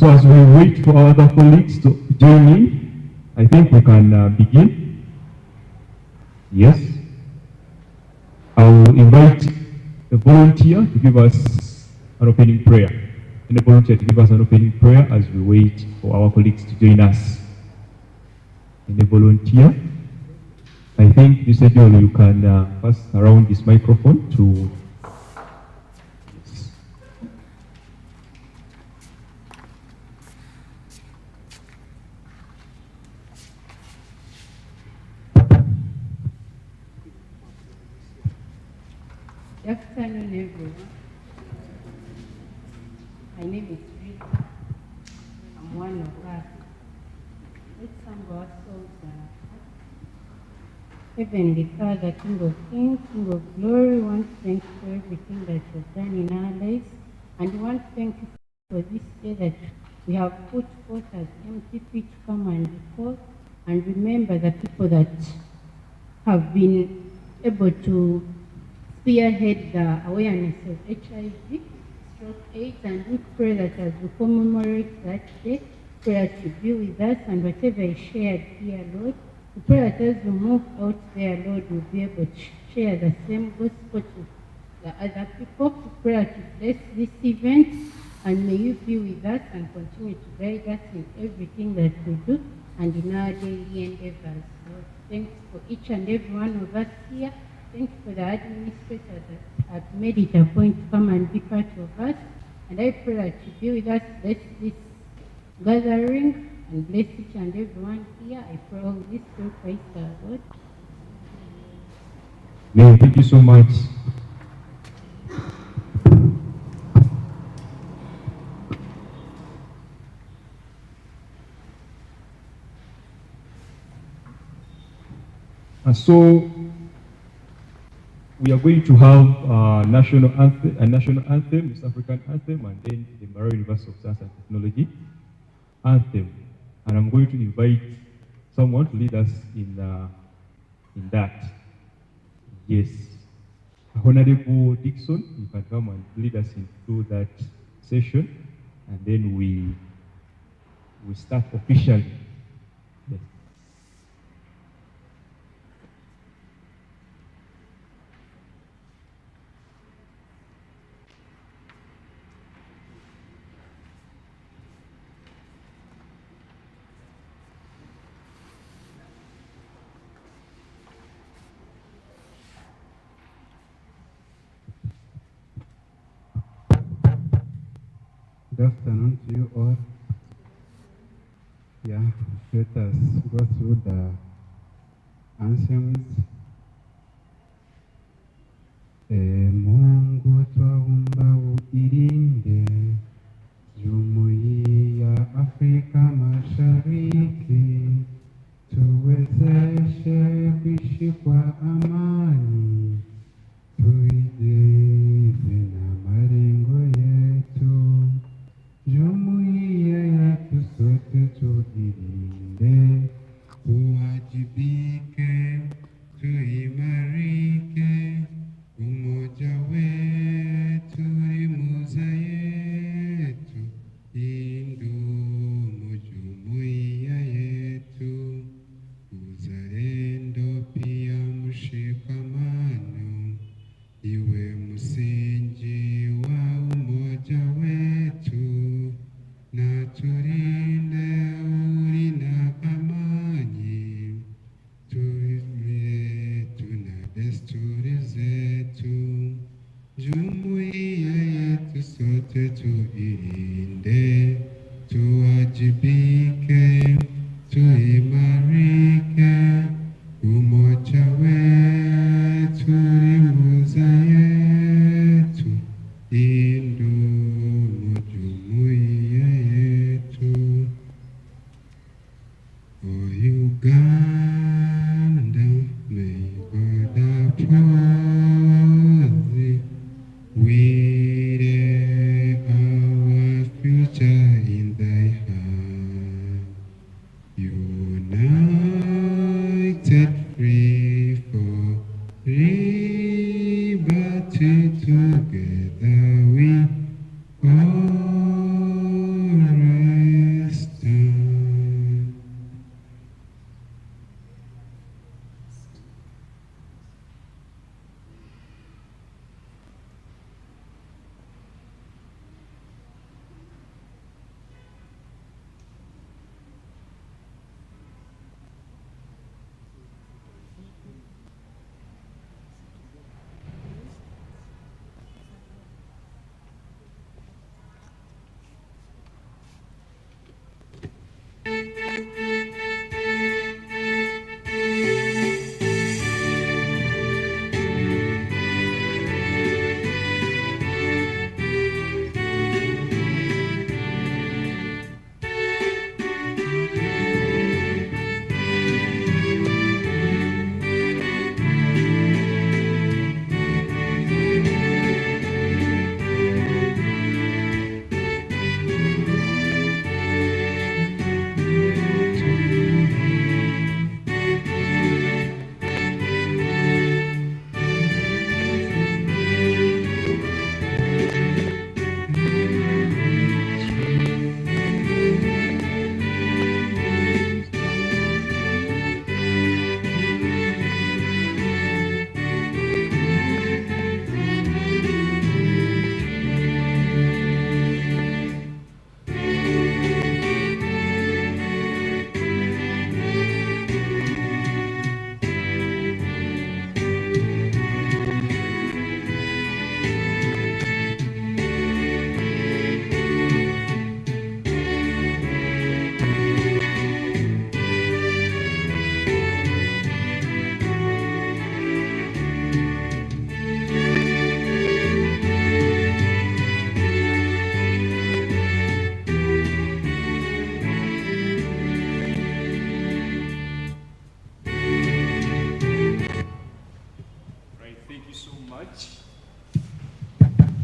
So as we wait for our other colleagues to join in, I think we can begin. Yes. I will invite the volunteer to give us an opening prayer. And the volunteer to give us an opening prayer as we wait for our colleagues to join us. And the volunteer, I think, Mr. John, you can pass around this microphone to... Good afternoon, everyone. My name is Rita. I'm one of us. Let's sing our songs. Heavenly Father, King of Kings, King of Glory, we want to thank you for everything that you have done in our lives. And we want to thank you for this day that we have put forth as empty feet to come and report and remember the people that have been able to spearhead the awareness of HIV, stroke AIDS, and we pray that as we commemorate that day, pray that you be with us and whatever is shared here, Lord, we pray that as we move out there, Lord, we'll be able to share the same gospel to the other people. We pray that you bless this event and may you be with us and continue to guide us in everything that we do and in our daily endeavors. Lord, thanks for each and every one of us here. Thank you for the administrators that have made it a point to come and be part of us. And I pray that you be with us, bless this gathering, and bless each and everyone here. I pray all this through Christ our Lord. Yeah, thank you so much. And so we are going to have a national anthem, East African anthem, and then the Mara University of Science and Technology anthem. And I'm going to invite someone to lead us in that. Yes. Honorable Dixon, you can come and lead us into that session, and then we start officially. Yes. Good afternoon to you all. Yeah, let us go through the anthems. Mungu twaumba uilinde jumuiya ya Afrika Mashariki, tuwezeshe kuishi kwa amani, tuijize na malengo yetu. Jumuiya yetu sote tuilinde, tuwajibike, tuimarike, umoja wetu ni muza yetu, indumu jumuiya yetu, uzalendo pia mshikamano, iwe msingi wa umoja wetu, na tulinde uri na amani, tuitu na desturi zetu. Jumuiya yetu sote tuilinde, tuwajibike, tuimarike, umoja wetu ni muza yetu, indumu jumuiya yetu. For Uganda, may God uphold thee. We lay our future in thy hand. United, free for liberty, together we all rise.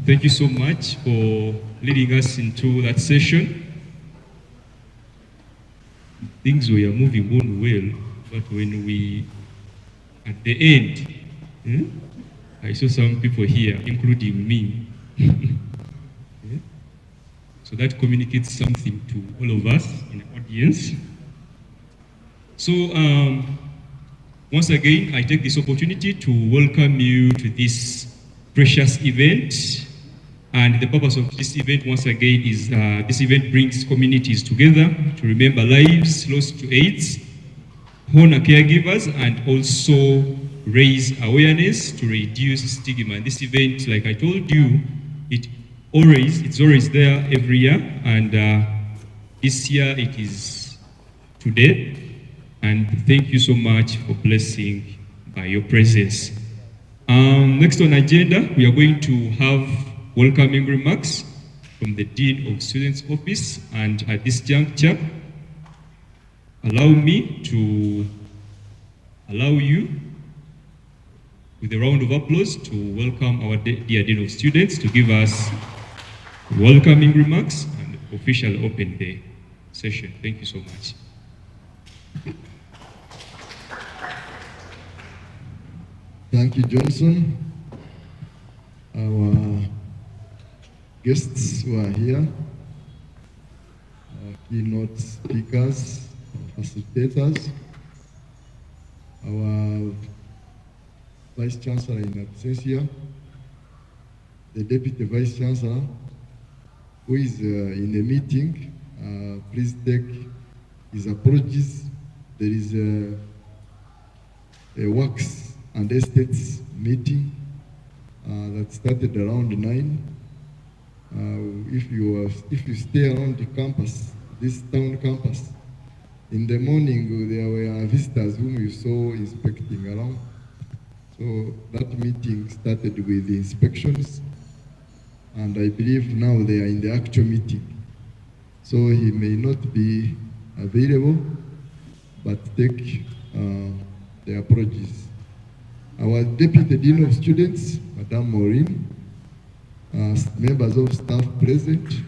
Thank you so much for leading us into that session. Things were moving on well, but when we, at the end, I saw some people here, including me. So that communicates something to all of us in the audience. So once again, I take this opportunity to welcome you to this precious event. And the purpose of this event, once again, is this event brings communities together to remember lives lost to AIDS, honor caregivers, and also raise awareness to reduce stigma. And this event, like I told you, it's always there every year, and this year it is today. And thank you so much for blessing by your presence. Next on agenda, we are going to have welcoming remarks from the Dean of Students Office, and at this juncture, allow you with a round of applause to welcome our dear Dean of Students to give us welcoming remarks and official open the session. Thank you so much. Thank you, Johnson. Our guests who are here, our keynote speakers, facilitators, our Vice Chancellor in absentia, the Deputy Vice Chancellor, who is in a meeting. Please take his apologies. There is a works and estates meeting that started around 9. If you stay around the campus, this town campus, in the morning there were visitors whom you saw inspecting around. So that meeting started with the inspections, and I believe now they are in the actual meeting. So he may not be available, but take the apologies. Our Deputy Dean of Students, Madame Maureen, members of staff present,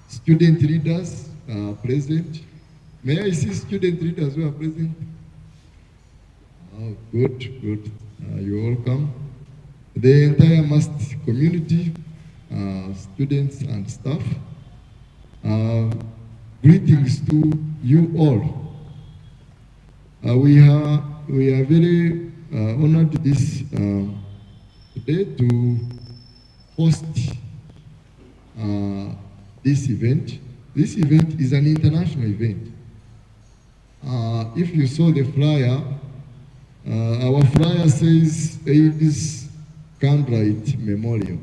student leaders present. May I see student leaders who are present? Oh, good. You're welcome. The entire MAST community, students and staff, greetings to you all. We are very honored this today to host this event. This event is an international event. If you saw the flyer, our flyer says AIDS Cartwright Memorial.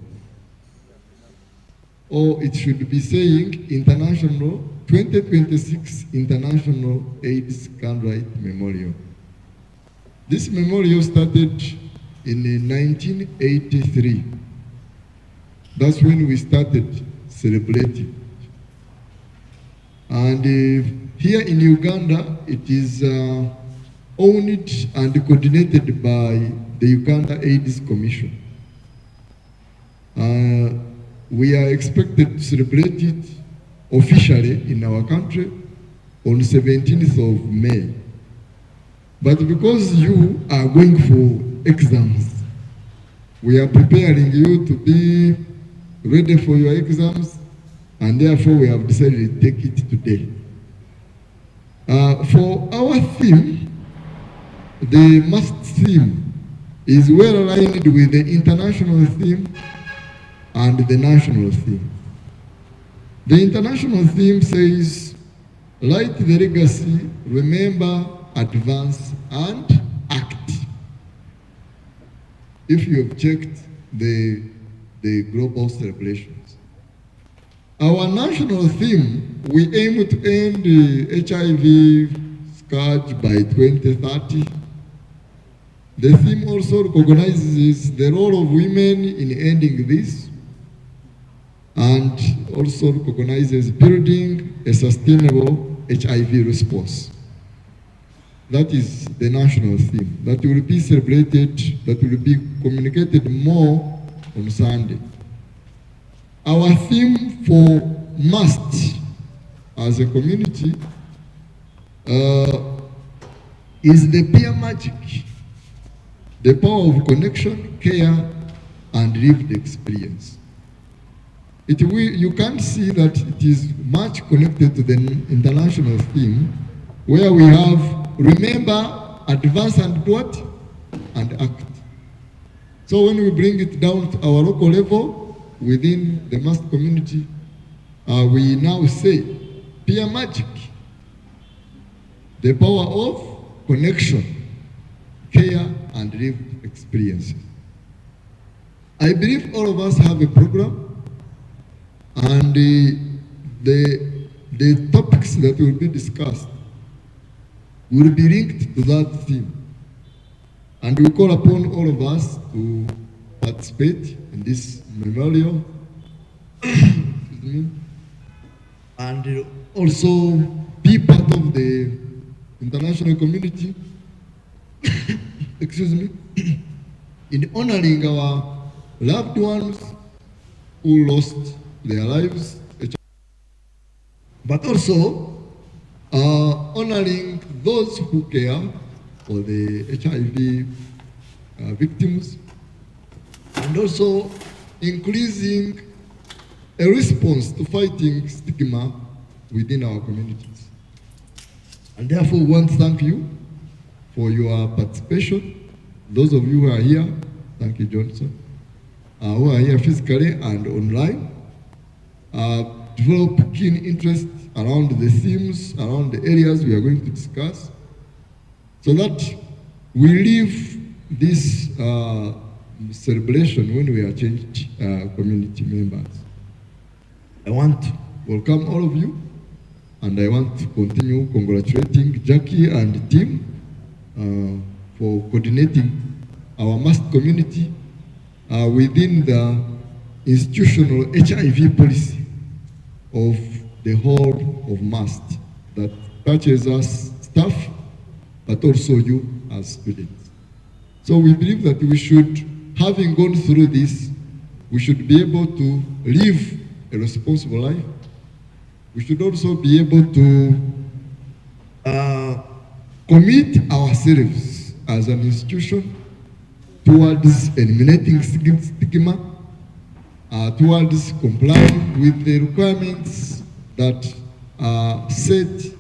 Or it should be saying International 2026 International AIDS Cartwright Memorial. This memorial started in 1983. That's when we started celebrating. And here in Uganda, it is owned and coordinated by the Uganda AIDS Commission. We are expected to celebrate it officially in our country on 17th of May. But because you are going for exams, we are preparing you to be ready for your exams, and therefore we have decided to take it today. For our theme, the MAST theme is well aligned with the international theme and the national theme. The international theme says, light the legacy, remember, advance, and act. If you have checked the global celebrations. Our national theme, we aim to end HIV scourge by 2030. The theme also recognizes the role of women in ending this, and also recognizes building a sustainable HIV response. That is the national theme that will be celebrated, that will be communicated more on Sunday. Our theme for must as a community is the peer magic, the power of connection, care, and lived experience. You can see that it is much connected to the international theme, where we have remember, advance, and what? And act. So when we bring it down to our local level, within the must community, we now say peer magic, the power of connection, care, and lived experiences. I believe all of us have a program, and the topics that will be discussed will be linked to that theme. And we call upon all of us to participate in this memorial and also be part of the international community excuse me, in honoring our loved ones who lost their lives, but also honoring those who care for the HIV victims, and also increasing a response to fighting stigma within our communities. And therefore, we want to thank you for your participation. Those of you who are here, thank you, Johnson, who are here physically and online, develop keen interest around the themes, around the areas we are going to discuss, so that we leave this celebration when we are changed community members. I want to welcome all of you, and I want to continue congratulating Jackie and the team for coordinating our must community within the institutional HIV policy of the whole of must that touches us staff, but also you as students. So we believe that we should, having gone through this, we should be able to live a responsible life. We should also be able to commit ourselves as an institution towards eliminating stigma, towards complying with the requirements that are set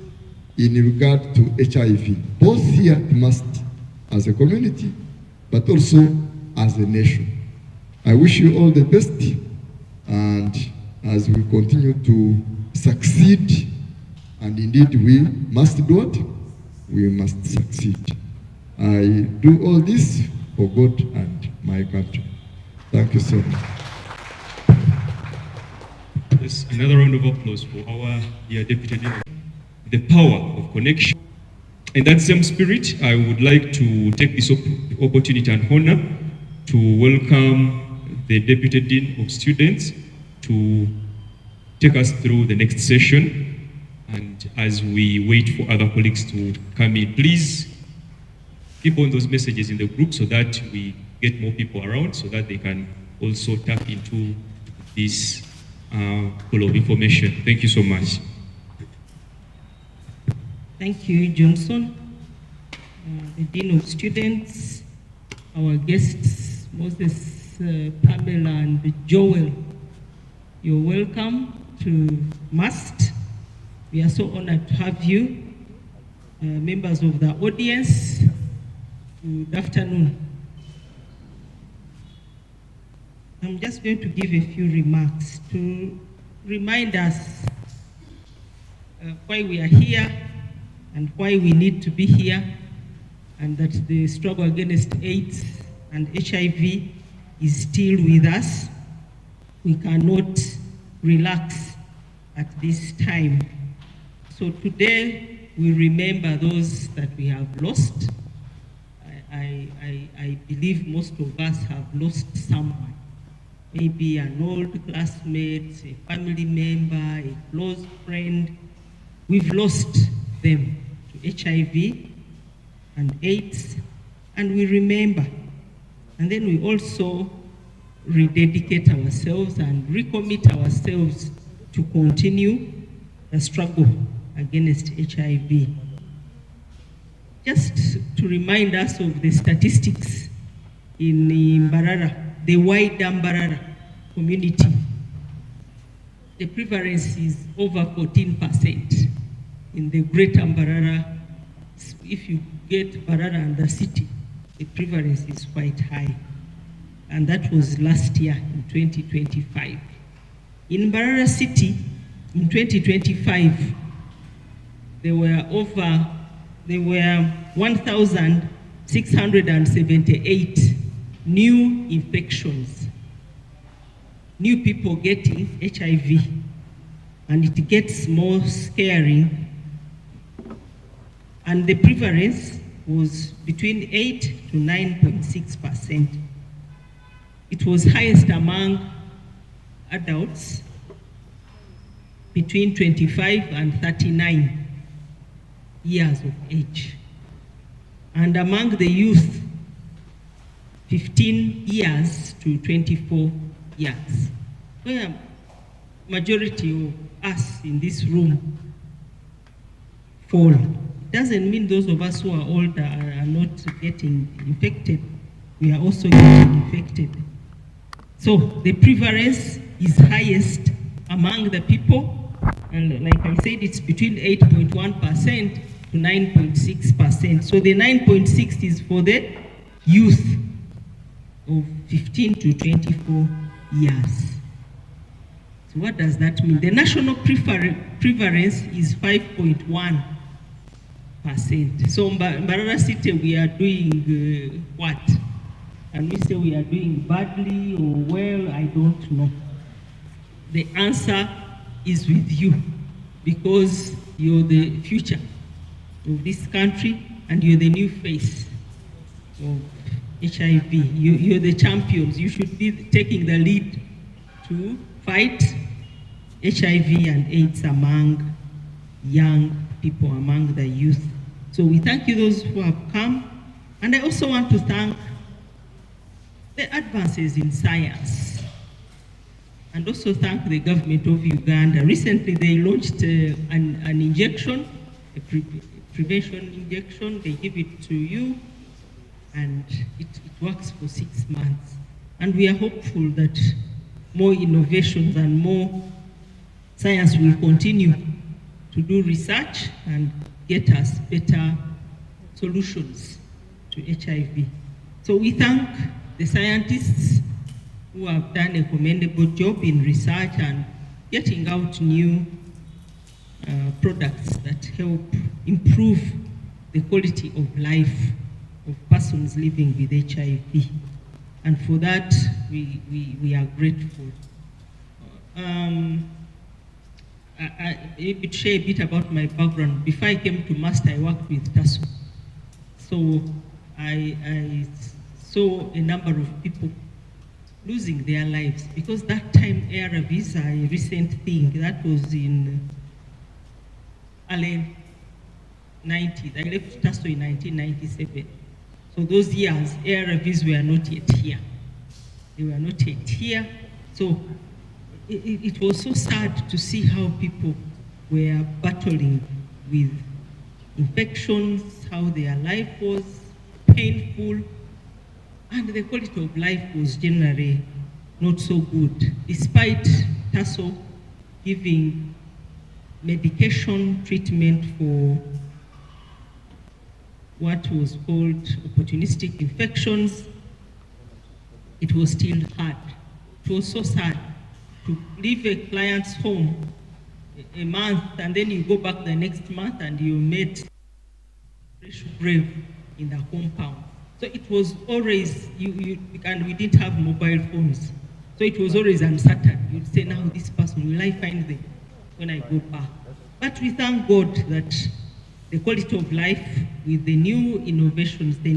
in regard to HIV, both here at MUST as a community, but also as a nation. I wish you all the best, and as we continue to succeed, and indeed we must do it, we must succeed. I do all this for God and my country. Thank you so much. Yes, another round of applause for our dear Deputy Dean. The power of connection. In that same spirit, I would like to take this opportunity and honor to welcome the Deputy Dean of Students to take us through the next session. And as we wait for other colleagues to come in, please keep on those messages in the group so that we get more people around, so that they can also tap into this pool of information. Thank you so much. Thank you, Johnson, the Dean of Students, our guests, Moses, Pamela, and Joel. You're welcome to MUST. We are so honored to have you. Members of the audience, good afternoon. I'm just going to give a few remarks to remind us why we are here and why we need to be here, and that the struggle against AIDS and HIV is still with us. We cannot relax at this time. So today we remember those that we have lost. I believe most of us have lost someone, maybe an old classmate, a family member, a close friend. We've lost them to HIV and AIDS, and we remember. And then we also rededicate ourselves and recommit ourselves to continue the struggle against HIV. Just to remind us of the statistics in Mbarara, the wider Mbarara community, the prevalence is over 14%. In the greater Mbarara, if you get Mbarara and the city, the prevalence is quite high. And that was last year in 2025. In Mbarara city, in 2025, there were 1,678 new infections, new people getting HIV, and it gets more scary. And the prevalence was between 8 to 9.6%. It was highest among adults between 25 and 39 years of age. And among the youth, 15 years to 24 years. Where majority of us in this room fall. It doesn't mean those of us who are older are not getting infected. We are also getting infected. So the prevalence is highest among the people, and like I said, it's between 8.1% to 9.6%. So the 9.6 is for the youth of 15 to 24 years. So what does that mean? The national prevalence is 5.1%. So in Mbarara City, we are doing what? And we say we are doing badly or well, I don't know. The answer is with you, because you're the future of this country and you're the new face of HIV. You're the champions. You should be taking the lead to fight HIV and AIDS among young people, among the youth. So we thank you, those who have come. And I also want to thank the advances in science, and also thank the government of Uganda. Recently, they launched an injection, a prevention injection. They give it to you, and it works for 6 months. And we are hopeful that more innovations and more science will continue to do research and get us better solutions to HIV. So we thank the scientists who have done a commendable job in research and getting out new products that help improve the quality of life of persons living with HIV. And for that, we are grateful. I will share a bit about my background. Before I came to Master, I worked with TASO. So I saw a number of people losing their lives, because that time ARVs are a recent thing. That was in early 90s. I left TASO in 1997. So those years, ARVs were not yet here. They were not yet here. So it was so sad to see how people were battling with infections, how their life was painful, and the quality of life was generally not so good, despite TASO giving medication treatment for what was called opportunistic infections. It was still hard. It was so sad to leave a client's home a month, and then you go back the next month and you met fresh grave in the compound. So it was always, and we didn't have mobile phones. So it was always uncertain. You'd say, now this person, will I find them when I go back? But we thank God that the quality of life with the new innovations, the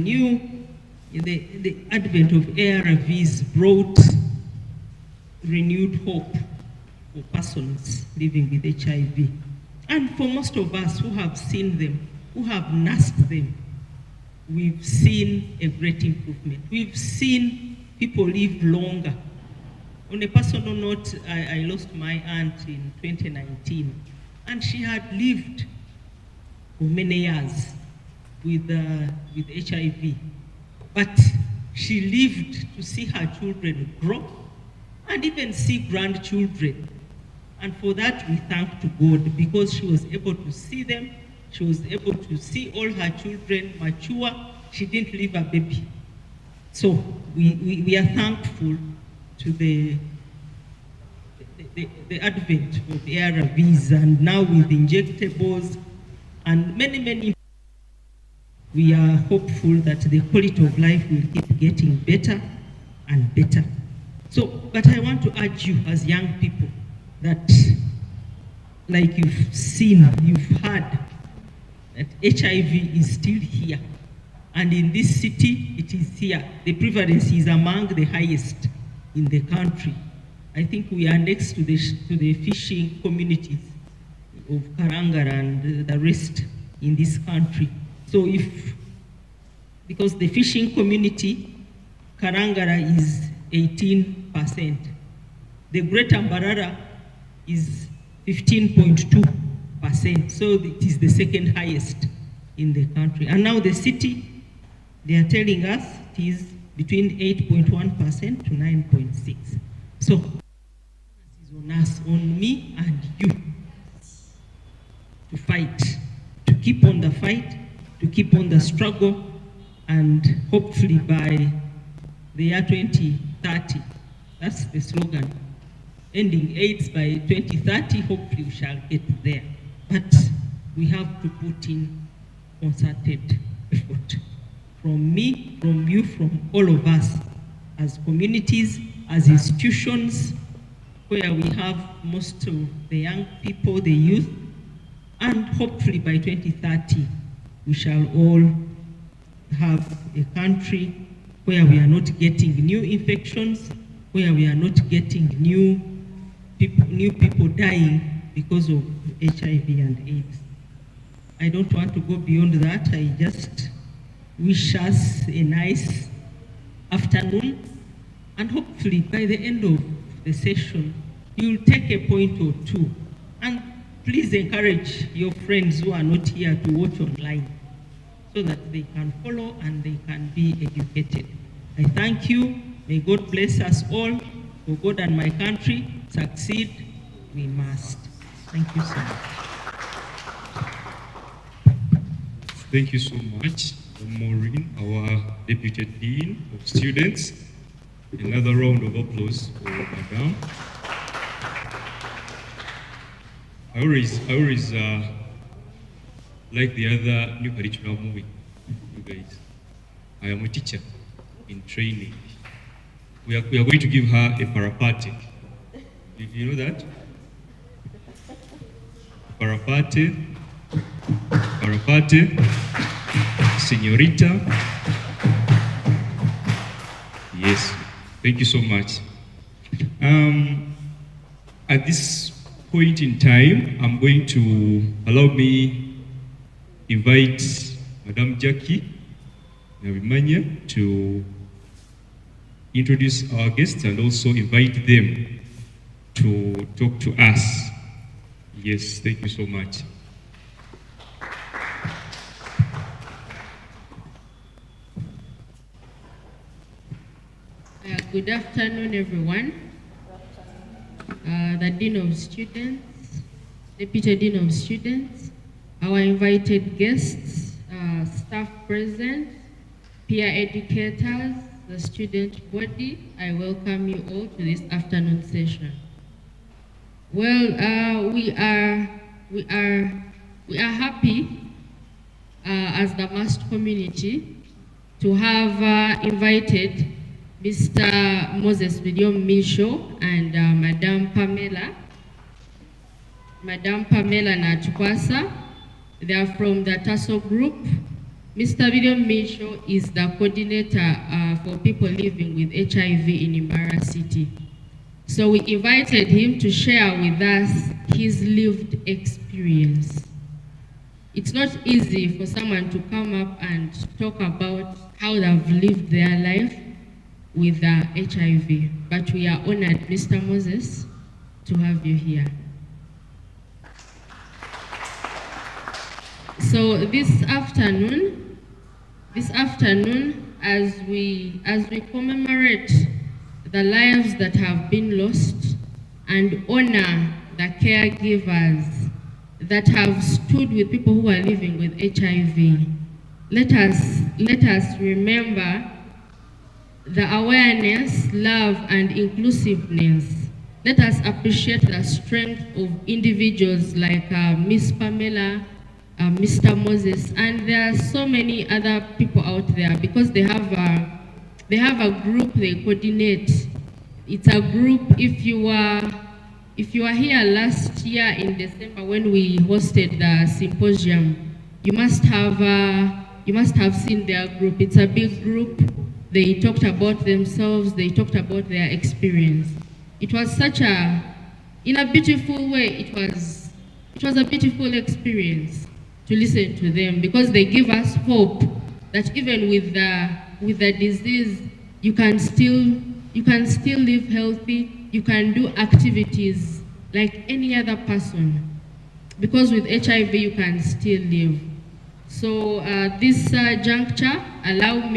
advent of ARVs brought renewed hope for persons living with HIV. And for most of us who have seen them, who have nursed them, we've seen a great improvement. We've seen people live longer On a personal note, I lost my aunt in 2019, and she had lived for many years with HIV. But she lived to see her children grow and even see grandchildren. And for that, we thank to God, because she was able to see them. She was able to see all her children mature. She didn't leave a baby. So we are thankful to the advent of ARVs, and now with injectables and many, we are hopeful that the quality of life will keep getting better and better. So, but I want to urge you as young people that, like you've seen, you've heard, that HIV is still here. And in this city, it is here. The prevalence is among the highest in the country. I think we are next to the fishing communities of Karangara and the rest in this country. So because the fishing community, Karangara is 18%. The Greater Mbarara is 15.2%. So it is the second highest in the country. And now the city, they are telling us it is between 8.1% to 9.6%. So it is on us, on me and you, to fight, to keep on the fight, to keep on the struggle, and hopefully by the year 2030, that's the slogan, ending AIDS by 2030, hopefully we shall get there. But we have to put in concerted effort. From me, from you, from all of us, as communities, as institutions, where we have most of the young people, the youth, and hopefully by 2030, we shall all have a country where we are not getting new infections, where we are not getting new people dying because of HIV and AIDS. I don't want to go beyond that. I just wish us a nice afternoon, and hopefully by the end of the session, you'll take a point or two, and please encourage your friends who are not here to watch online so that they can follow and they can be educated. I thank you. May God bless us all. For God and my country succeed, we must. Thank you so much. Thank you so much, Maureen, our Deputy Dean of Students. Another round of applause for Madam. I always like the other new curriculum movie, you guys. I am a teacher in training. We are going to give her a parapate. You know that? Parapate, señorita. Yes, thank you so much. At this point in time, I'm going to allow me invite Madam Jackie Nabimanya to introduce our guests and also invite them to talk to us. Yes, thank you so much. Good afternoon, everyone. The Dean of Students, Deputy Dean of Students, our invited guests, staff present, peer educators, the student body, I welcome you all to this afternoon session. Well, we are happy as the MAST community to have invited Mr. Moses William Misho and Madam Pamela Natukwasa. They are from the TASO group. Mr. William Misho is the coordinator for people living with HIV in Imbara City. So we invited him to share with us his lived experience. It's not easy for someone to come up and talk about how they've lived their life with HIV. But we are honored, Mr. Moses, to have you here. So this afternoon, as we commemorate the lives that have been lost and honor the caregivers that have stood with people who are living with HIV, let us remember the awareness, love, and inclusiveness. Let us appreciate the strength of individuals like Miss Pamela, Mr. Moses, and there are so many other people out there, because they have a group they coordinate. It's a group. If you were here last year in December when we hosted the symposium, you must have seen their group. It's a big group. They talked about themselves. They talked about their experience. It was in a beautiful way. It was a beautiful experience to listen to them, because they give us hope that even with the disease, you can still live healthy. You can do activities like any other person, because with HIV you can still live. So this juncture, allow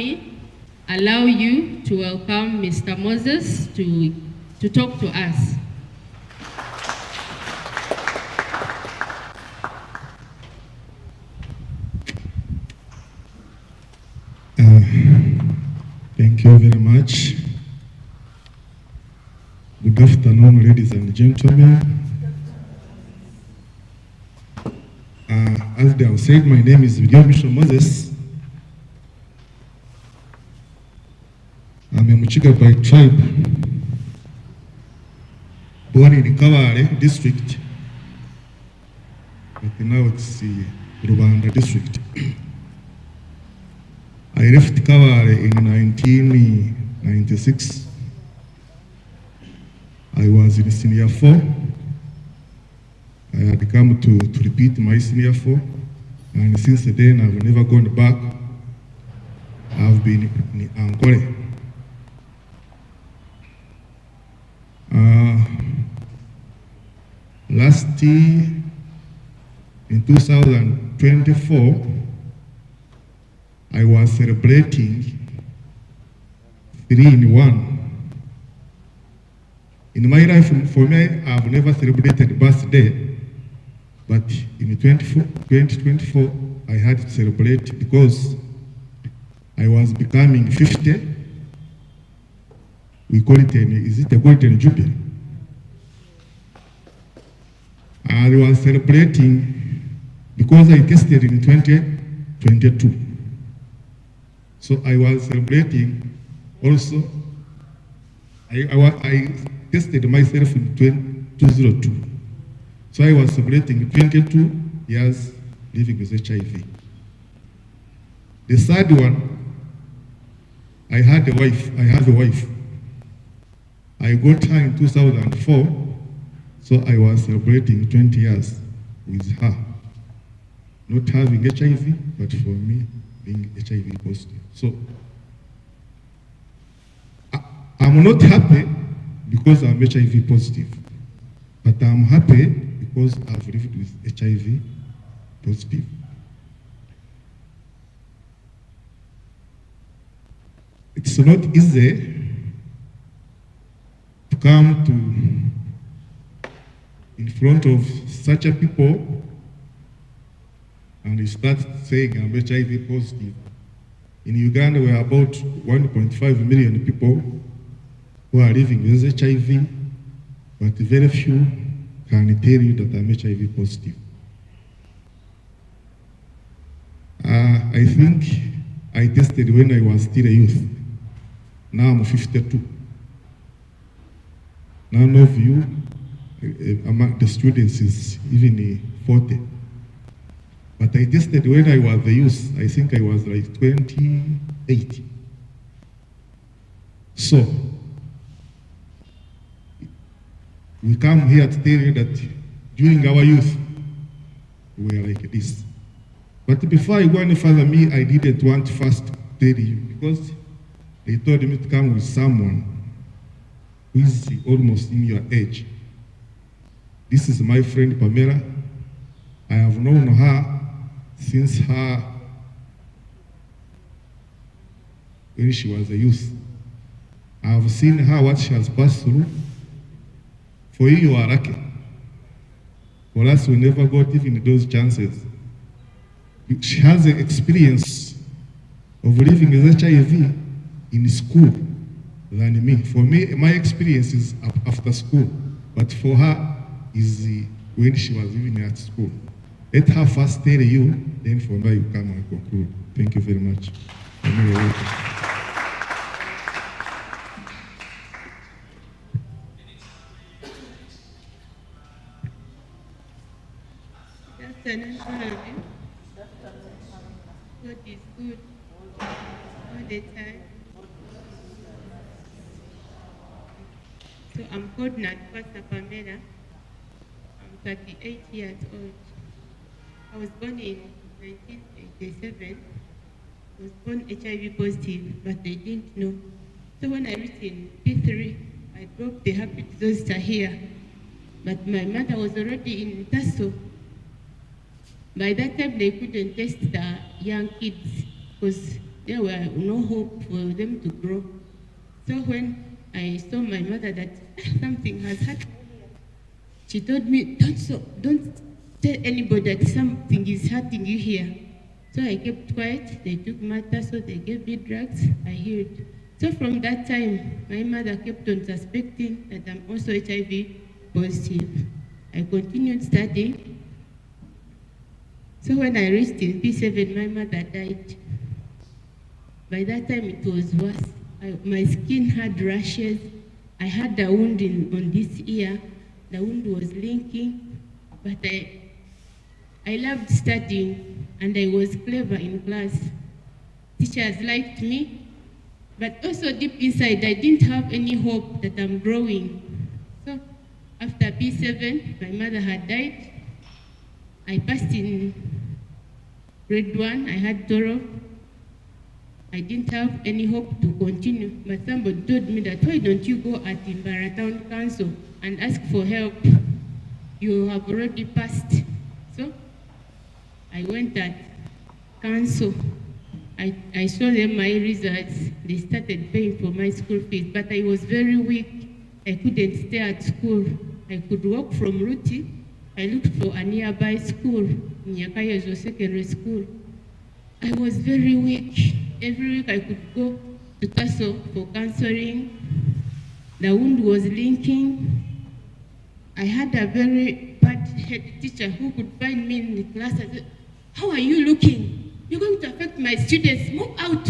you to welcome Mr. Moses to talk to us. Thank you very much. Good afternoon, ladies and gentlemen. As they have said, my name is Mr. Moses. I'm a Muchiga by tribe, born in Kaware district, but now it's the Rubanda district. I left Kaware in 1996. I was in senior 4. I had come to repeat my senior 4, and since then I've never gone back. I've been in Angola. Last year, in 2024, I was celebrating 3-in-1. In my life, for me, I've never celebrated birthday, but in 2024, I had to celebrate because I was becoming 50. We call it a golden jubilee? I was celebrating because I tested in 2022. So I was celebrating also. I tested myself in 2002. So I was celebrating 22 years living with HIV. The third one, I have a wife. I got her in 2004, so I was celebrating 20 years with her. Not having HIV, but for me, being HIV positive. So, I'm not happy because I'm HIV positive, but I'm happy because I've lived with HIV positive. It's not easy to come in front of such a people and you start saying I'm HIV positive. In Uganda, we are about 1.5 million people who are living with HIV, but very few can tell you that I'm HIV positive. I think I tested when I was still a youth. Now I'm 52. None of you among the students is even 40. But I tested when I was a youth. I think I was like 28. So, we come here to tell you that during our youth, we were like this. But before I go any further, I didn't want to first tell you, because They told me to come with someone who is almost in your age. This is my friend Pamela. I have known her since when she was a youth. I have seen her, what she has passed through. For you, you are lucky. For us, we never got even those chances. She has an experience of living with HIV in school than me. For me, my experience is after school, but for her is when she was even at school. Let her first tell you, then from there you come and conclude. Thank you very much. God is good all the time. So I'm called Natwasa Pamela. I'm 38 years old. I was born in 1987. I was born HIV positive, but they didn't know. So when I reached in P3, I broke the habit zoster here. But my mother was already in Tasso. By that time, they couldn't test the young kids because there were no hope for them to grow. So when I saw my mother that something has happened, she told me, don't tell anybody that something is hurting you here. So I kept quiet. They took matter, so they gave me drugs. I healed. So from that time, my mother kept on suspecting that I'm also HIV positive. I continued studying. So when I reached in P7, my mother died. By that time, it was worse. My skin had rashes. I had a wound on this ear. The wound was linking, but I loved studying, and I was clever in class. Teachers liked me, but also deep inside, I didn't have any hope that I'm growing. So after P7, my mother had died. I passed in grade 1, I had 12. I didn't have any hope to continue, but somebody told me that, why don't you go at Imbara Town Council and ask for help? You have already passed. So I went at council. I saw them my results. They started paying for my school fees, but I was very weak. I couldn't stay at school. I could walk from Ruti. I looked for a nearby school, Nyakayezo Secondary School. I was very weak. Every week I could go to Tasso for counseling. The wound was linking. I had a very bad head teacher who could find me in the class and say, how are you looking? You're going to affect my students, move out.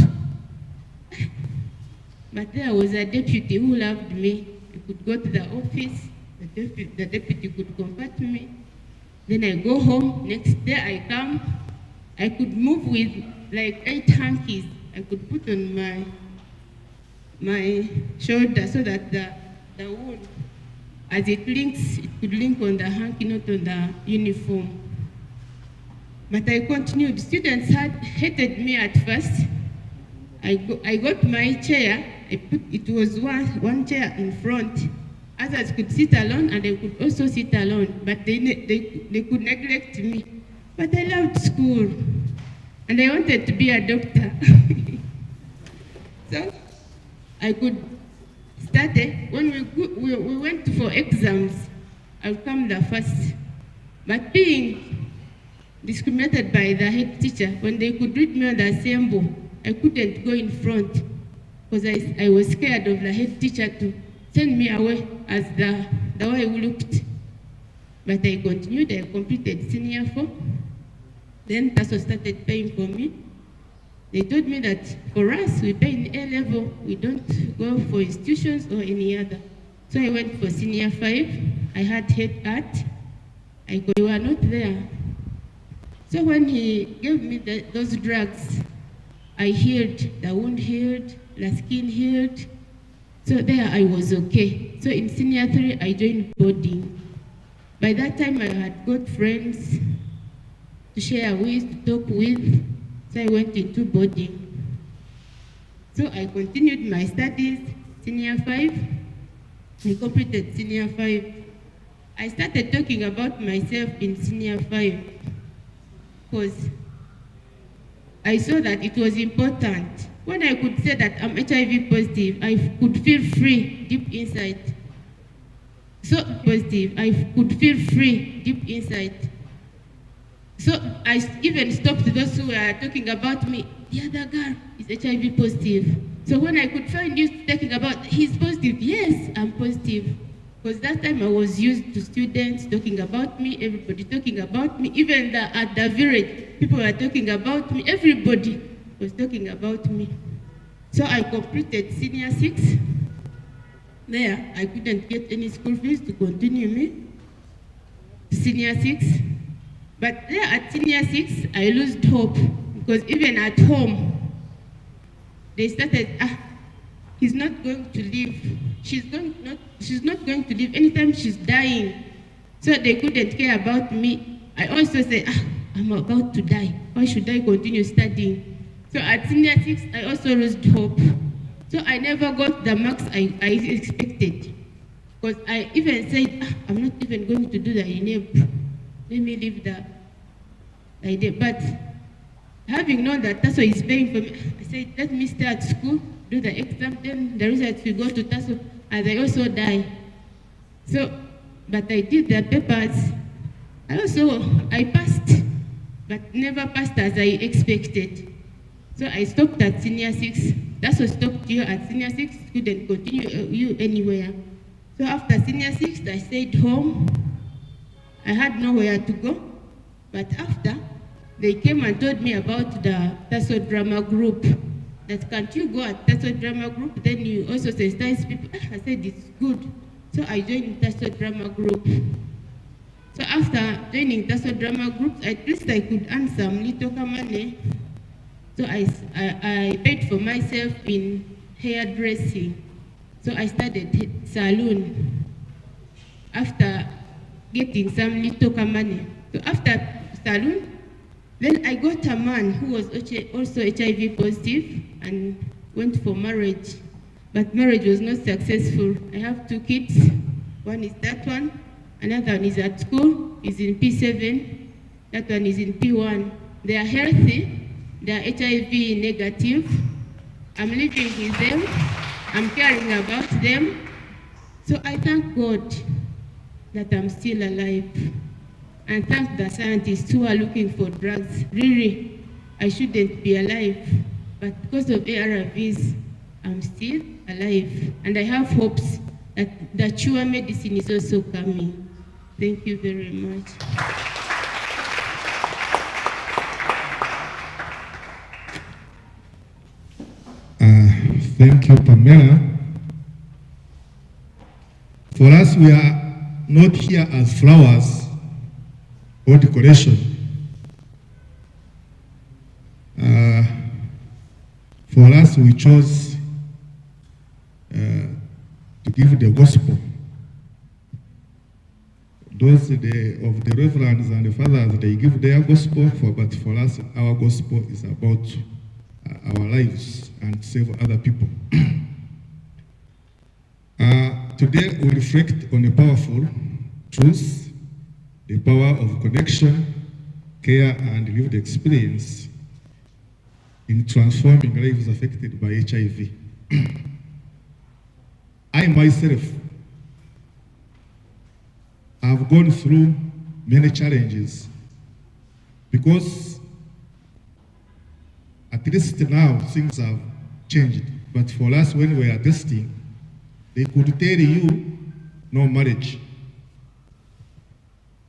But there was a deputy who loved me. I could go to the office, the deputy could comfort me. Then I go home, next day I come. I could move with like 8 hankies. I could put on my shoulder so that the wound, as it links, it could link on the hanky, not on the uniform. But I continued. Students had hated me at first. I got my chair. It was one chair in front. Others could sit alone, and they could also sit alone, but they could neglect me. But I loved school, and I wanted to be a doctor. So I could study. When we went for exams, I would come the first. But being discriminated by the head teacher, when they could read me on the assembly, I couldn't go in front because I was scared of the head teacher to send me away as the way we looked. But I continued. I completed senior 4. Then Tasso started paying for me. They told me that for us, we pay in A level. We don't go for institutions or any other. So I went for senior 5. I had head art. They were not there. So when he gave me those drugs, I healed. The wound healed, the skin healed. So there I was okay. So in senior 3, I joined boarding. By that time, I had got friends to share with, to talk with. So I went into boarding. So I continued my studies, senior 5. I completed senior 5. I started talking about myself in senior 5 because I saw that it was important. When I could say that I'm HIV positive, I could feel free deep inside. So positive, I could feel free deep inside. So I even stopped those who were talking about me. The other girl is HIV positive. So when I could find you talking about he's positive, yes, I'm positive. Because that time I was used to students talking about me, everybody talking about me, even at the village, people were talking about me, everybody was talking about me. So I completed senior 6. There, I couldn't get any school fees to continue me to senior 6. But there at senior 6, I lost hope because even at home, they started, he's not going to live. She's not going to live anytime she's dying. So they couldn't care about me. I also said, I'm about to die. Why should I continue studying? So at senior 6, I also lost hope. So I never got the marks I expected. Because I even said, I'm not even going to do the INEP. Let me leave the idea. But having known that TASO is paying for me, I said, let me stay at school, do the exam, then the results will go to TASO, and I also die. So, but I did the papers. I passed, but never passed as I expected. So I stopped at senior 6. TASO stopped you at senior 6, couldn't continue you anywhere. So after senior 6, I stayed home. I had nowhere to go. But after, they came and told me about the TASO drama group. That can't you go at TASO drama group? Then you also sensitize people. I said it's good. So I joined TASO drama group. So after joining TASO drama group, at least I could earn some little money. So I paid for myself in hairdressing. So I started salon after getting some little money. So after salon, then I got a man who was also HIV positive and went for marriage. But marriage was not successful. I have 2 kids. One is that one. Another one is at school, is in P7. That one is in P1. They are healthy. They are HIV negative. I'm living with them. I'm caring about them. So I thank God that I'm still alive. And thank the scientists who are looking for drugs. Really, I shouldn't be alive. But because of ARVs, I'm still alive. And I have hopes that the cure medicine is also coming. Thank you very much. Thank you, Pamela. For us, we are not here as flowers or decoration. For us, we chose to give the gospel. Those of the reverends and the fathers, they give their gospel, but for us, our gospel is about our lives and save other people. Today, we reflect on a powerful truth, the power of connection, care, and lived experience in transforming lives affected by HIV. I myself have gone through many challenges because at least now things have changed. But for us, when we were testing, they could tell you no marriage.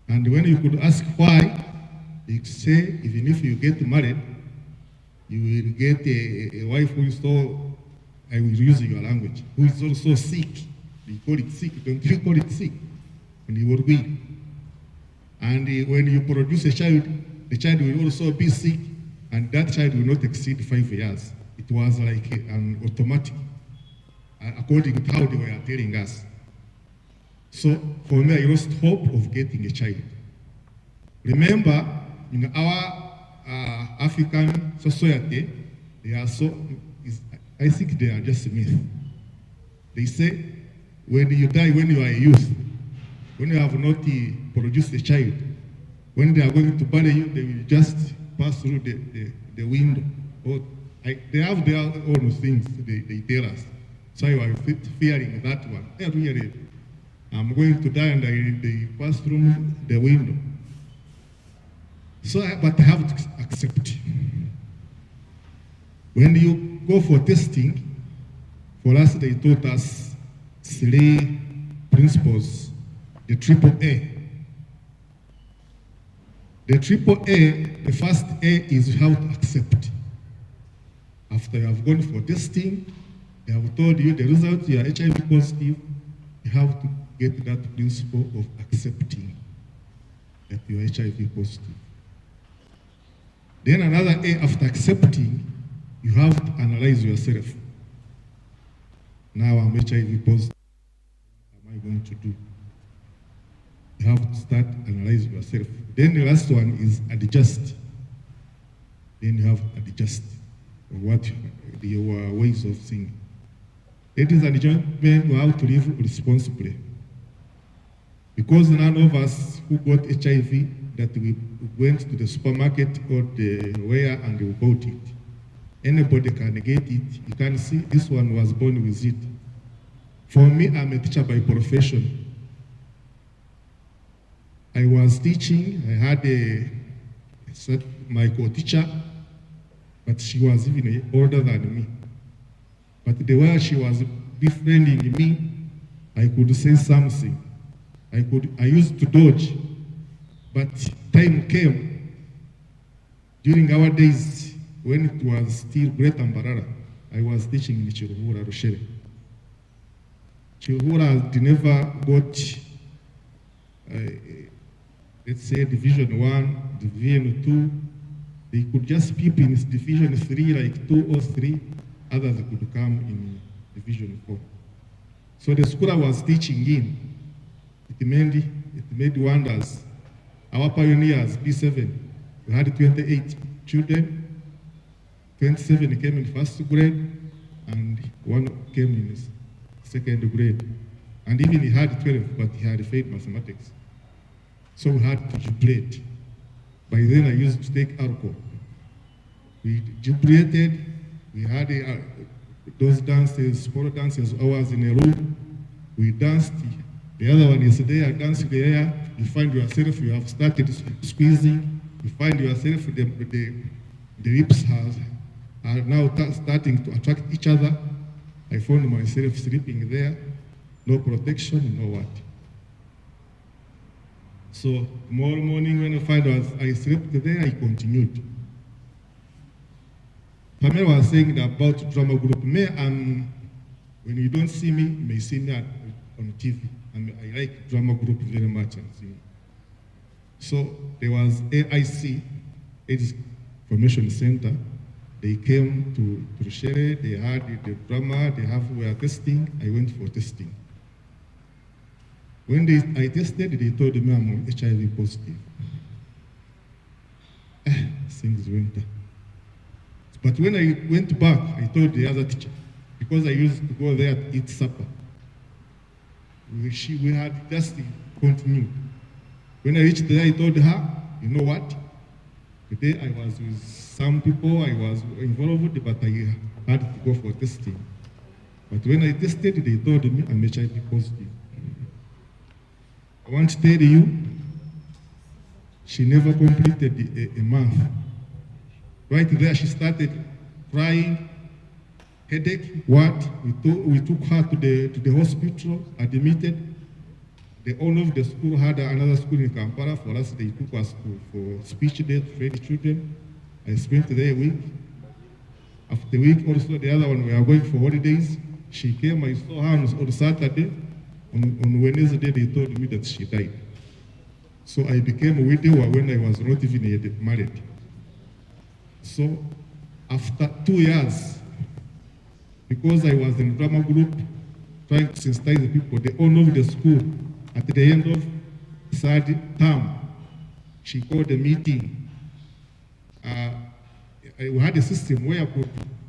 And when you could ask why, they say even if you get married, you will get a wife who is so, I will use your language, who is also sick. They call it sick, don't you call it sick? And you will be. And when you produce a child, the child will also be sick, and that child will not exceed 5 years. It was like an automatic, according to how they were telling us. So for me, I lost hope of getting a child. Remember, in our African society, I think they are just a myth. They say when you die when you are a youth, when you have not produced a child, when they are going to bury you, they will just pass through the window. Or they have their own things they tell us. So I was fearing that one. Really, I'm going to die and they pass through the window. So, but I have to accept. When you go for testing, for us they taught us 3 principles, the triple A. The triple A, the first A is how to accept. After you have gone for testing, they have told you the result, you are HIV positive, you have to get that principle of accepting that you are HIV positive. Then another A, after accepting, you have to analyze yourself. Now I'm HIV positive, what am I going to do? You have to start analyzing yourself. Then the last one is adjust. Then you have to adjust what your ways of thinking. Ladies and gentlemen, you have to live responsibly. Because none of us who got HIV that we went to the supermarket or the where and we bought it. Anybody can get it. You can see this one was born with it. For me, I'm a teacher by profession. I was teaching, I had my co-teacher, but she was even older than me. But the way she was befriending me, I could say something. I used to dodge, but time came during our days when it was still Great Ambarara. I was teaching in Chiruhura, Rushere. Chiruhura never got let's say Division 1, Division 2, they could just peep in Division 3, like 2 or 3, others could come in Division 4. So the school I was teaching in, it made wonders. Our pioneers, B7, we had 28 children, 27 came in first grade, and 1 came in second grade. And even he had 12, but he had failed mathematics. So we had to jubilate. By then I used to take alcohol. We jubilated, we had those dances, sport dances, hours in a room. We danced. The other one is there, dancing there. You find yourself, you have started squeezing. You find yourself, the lips are now starting to attract each other. I found myself sleeping there, no protection, no what. So tomorrow morning when I slept there, I continued. Pamela was saying about drama group. When you don't see me, you may see me on TV. I like drama group very much. So there was AIC, AIDS Information Center. They came to Rushere, they had the drama, we were testing. I went for testing. When I tested, they told me I'm HIV positive. Things went down. But when I went back, I told the other teacher, because I used to go there to eat supper. We had just continued. When I reached there, I told her, you know what? Today I was with some people, I was involved, but I had to go for testing. But when I tested, they told me I'm HIV positive. I want to tell you, she never completed a month. Right there, she started crying, headache, what? We took her to the hospital, admitted. The owner of the school had another school in Kampala. For us, they took us for speech day to train children. I spent there a week. After a week, also the other one, we are going for holidays. She came, I saw her on Saturday. On Wednesday, they told me that she died. So I became a widower when I was not even yet married. So after 2 years, because I was in drama group, trying to sensitize the people, the owner of the school, at the end of third term, she called a meeting. We had a system where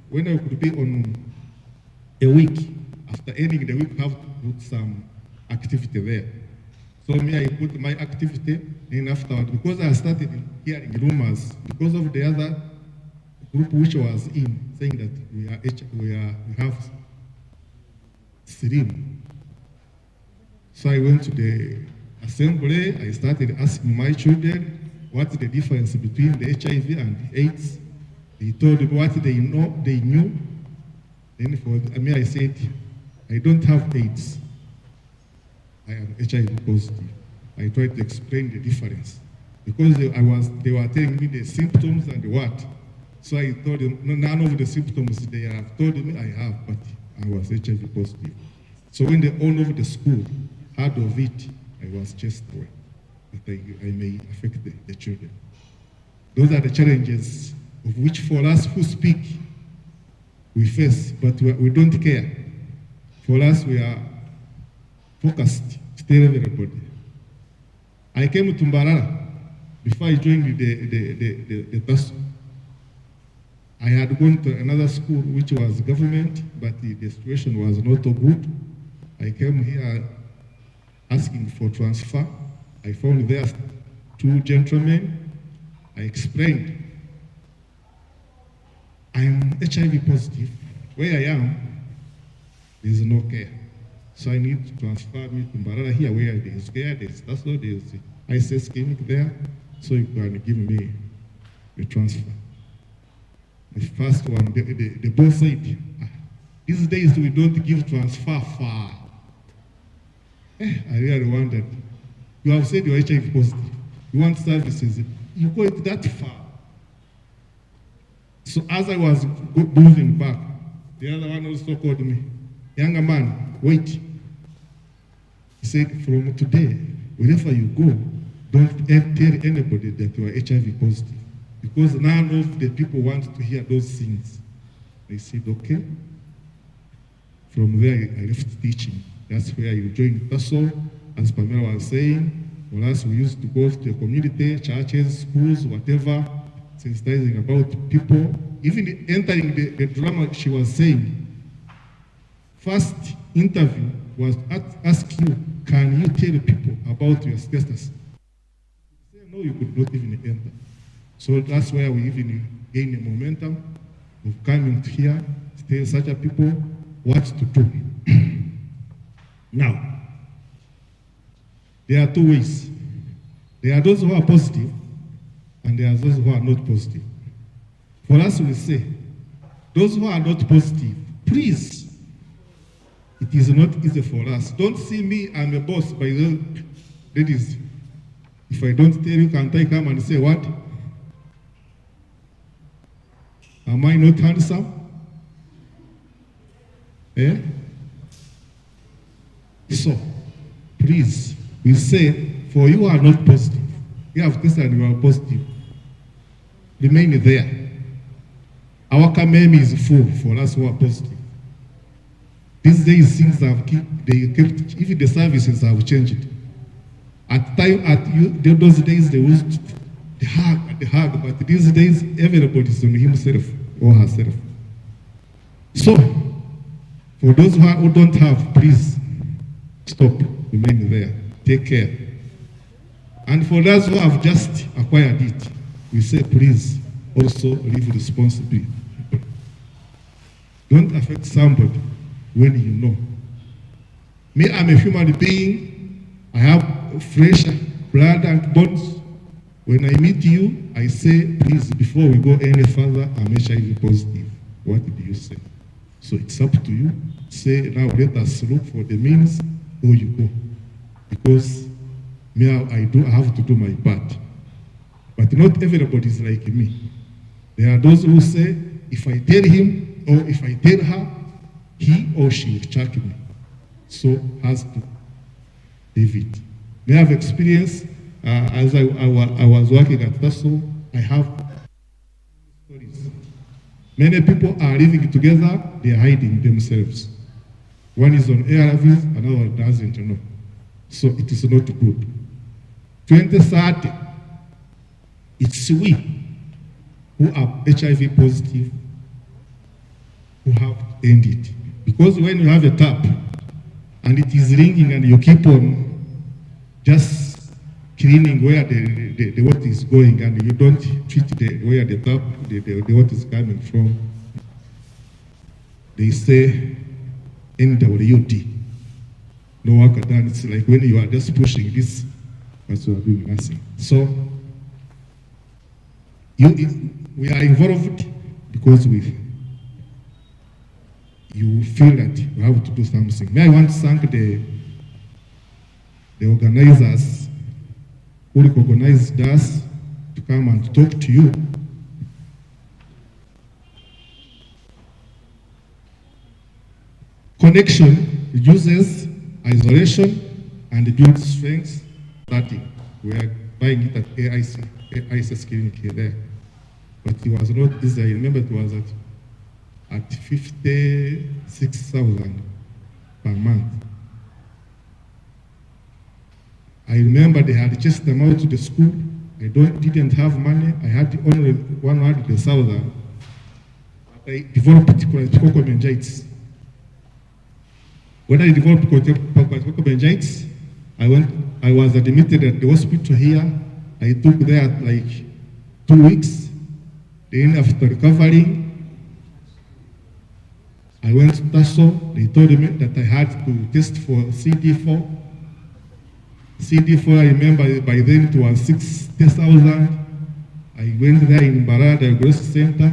when I could be on a week. After ending the week, have to put some activity there. So me, I put my activity in afterward because I started hearing rumors because of the other group which was in saying that we have slim. So I went to the assembly. I started asking my children what's the difference between the HIV and the AIDS. They told me what they knew. Then for me, I said, I don't have AIDS. I am HIV positive. I tried to explain the difference because they were telling me the symptoms and the what. So I told them, no, none of the symptoms they have told me I have, but I was HIV positive. So when the owner of the school heard of it, I was chased away, that I may affect the children. Those are the challenges of which for us who speak, we face, but we don't care. For us, we are focused to tell everybody. I came to Mbarara before I joined the TASO. I had gone to another school which was government, but the situation was not so good. I came here asking for transfer. I found there 2 gentlemen. I explained, I'm HIV positive. Where I am, there is no care. So I need to transfer me to Mbarara here where there is care, there's TASO, there's ISS clinic there, so you can give me the transfer. The first one, the boss said, these days we don't give transfer far. I really wondered. You have said you're HIV positive. You want services. You go it that far. So as I was moving back, the other one also called me. Younger man, wait. He said, from today, wherever you go, don't tell anybody that you are HIV positive. Because none of the people want to hear those things. They said, okay. From there, I left teaching. That's where you joined TASO. As Pamela was saying, for us, we used to go to the community, churches, schools, whatever, sensitizing about people. Even entering the drama, she was saying, first interview was ask you, can you tell people about your status? You say, no, you could not even enter. So that's where we even gain the momentum of coming to here to tell such a people what to do. Now, there are 2 ways. There are those who are positive, and there are those who are not positive. For us, we say, those who are not positive, please, it is not easy for us. Don't see me, I'm a boss by the ladies. If I don't tell you, can't I come and say what? Am I not handsome? Eh? So, please, we say, for you are not positive. You have tested and you are positive. Remain there. Our Kamemi is full for us who are positive. These days things have kept, even the services have changed. Those days they used the hug, but these days everybody is on himself or herself. So, for those who don't have, please stop, remain there, take care. And for those who have just acquired it, we say please also live responsibly. Don't affect somebody when you know. Me, I'm a human being. I have flesh, blood, and bones. When I meet you, I say, please, before we go any further, I'm HIV positive. What do you say? So it's up to you. Say, now let us look for the means, or you go. Because me, I have to do my part. But not everybody is like me. There are those who say, if I tell him, or if I tell her, he or she will check me. So has to leave it. May I have experience, as I was working at TASO, I have stories. Many people are living together, they are hiding themselves. One is on ARVs, another doesn't know. So it is not good. 2030, it's we who are HIV positive who have to end it. Because when you have a tap and it is ringing and you keep on just cleaning where the water is going and you don't treat where the tap, the water is coming from, they say NWD. No work done. It's like when you are just pushing this, but you are doing nothing. So we are involved because you feel that you have to do something. May I want to thank the organizers who recognized us to come and talk to you. Connection reduces isolation and builds strength. Starting, we are buying it at AIC clinic here there. But it was not easy. I remember it was at 56,000 per month. I remember they had chased them out to the school. I didn't have money. I had only 100,000. I developed chronic meningitis. When I developed chronic meningitis, I was admitted at the hospital here. I took there like 2 weeks. Then after recovering, I went to TASO. They told me that I had to test for CD4. CD4, I remember by then it was 60,000. I went there in Bara Diagnosis Center.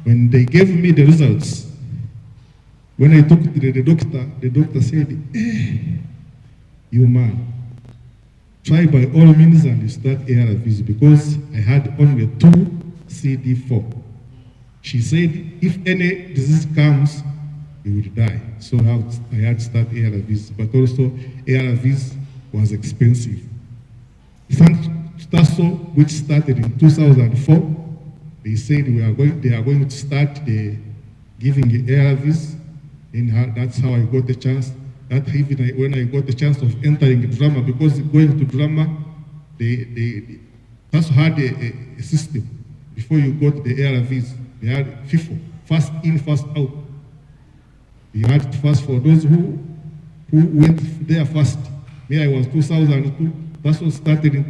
When they gave me the results, when I talked to the doctor said, you man, try by all means and start ARVs because I had only 2 CD4. She said, if any disease comes, you will die. So I had to start ARVs, but also ARVs was expensive. Thanks to TASO, which started in 2004, they said they are going to start giving ARVs, and that's how I got the chance. That even when I got the chance of entering drama, because going to drama, TASO had a system. Before you got the ARVs, they had FIFO, first in, first out. You had to first for those who went there first. Me, I was 2002. That's what started in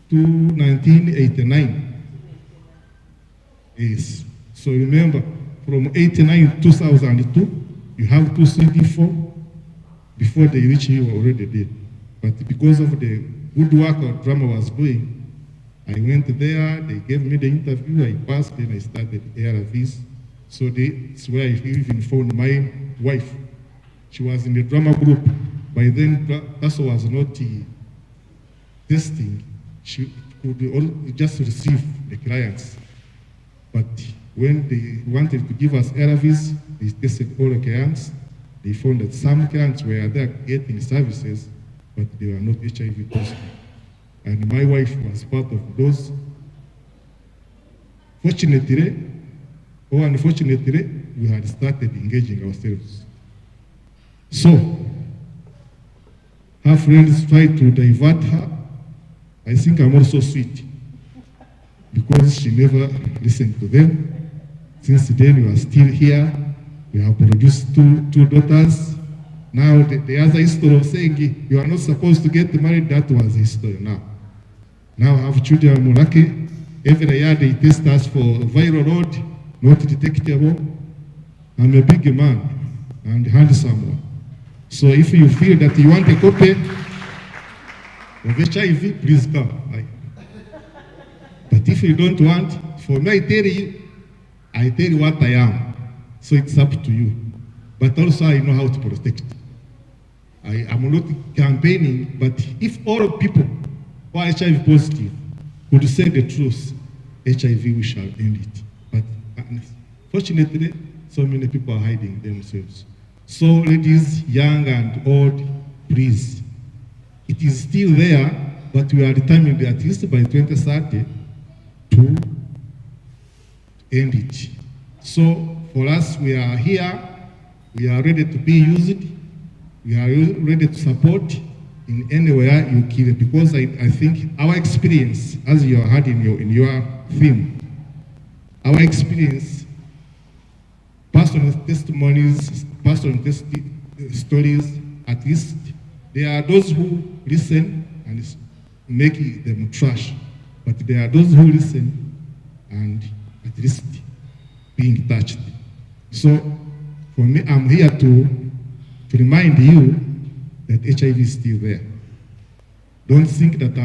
1989. Yes. So remember, from 89 to 2002, you have 2 CD4. Before they reach you, already did. But because of the good work our drama was doing, I went there, they gave me the interview, I passed, then I started ARVs. So that's where I even found my wife. She was in the drama group. By then, TASO was not testing. She could just receive the clients. But when they wanted to give us ARVs, they tested all the clients. They found that some clients were there getting services, but they were not HIV positive. And my wife was part of those. Fortunately, or unfortunately, we had started engaging ourselves. So, her friends tried to divert her. I think I'm also sweet, because she never listened to them. Since then, we are still here. We have produced two daughters. Now, the other history of saying you are not supposed to get married, that was history now. Now I have children, I'm lucky. Every year they test us for viral load, not detectable. I'm a big man and handsome one. So if you feel that you want a copy of HIV, please come. But if you don't want, for me, I tell you what I am. So it's up to you. But also I know how to protect. I am not campaigning, but if all people who are HIV positive could say the truth, HIV, we shall end it. But unfortunately, so many people are hiding themselves. So ladies, young and old, please. It is still there, but we are determined at least by 2030 to end it. So for us, we are here. We are ready to be used. We are ready to support in anywhere you kill, because I think our experience, as you had in your theme, our experience, personal testimonies, stories, at least there are those who listen and make them trash, but there are those who listen and at least being touched. So for me, I'm here to remind you that HIV is still there. Don't think that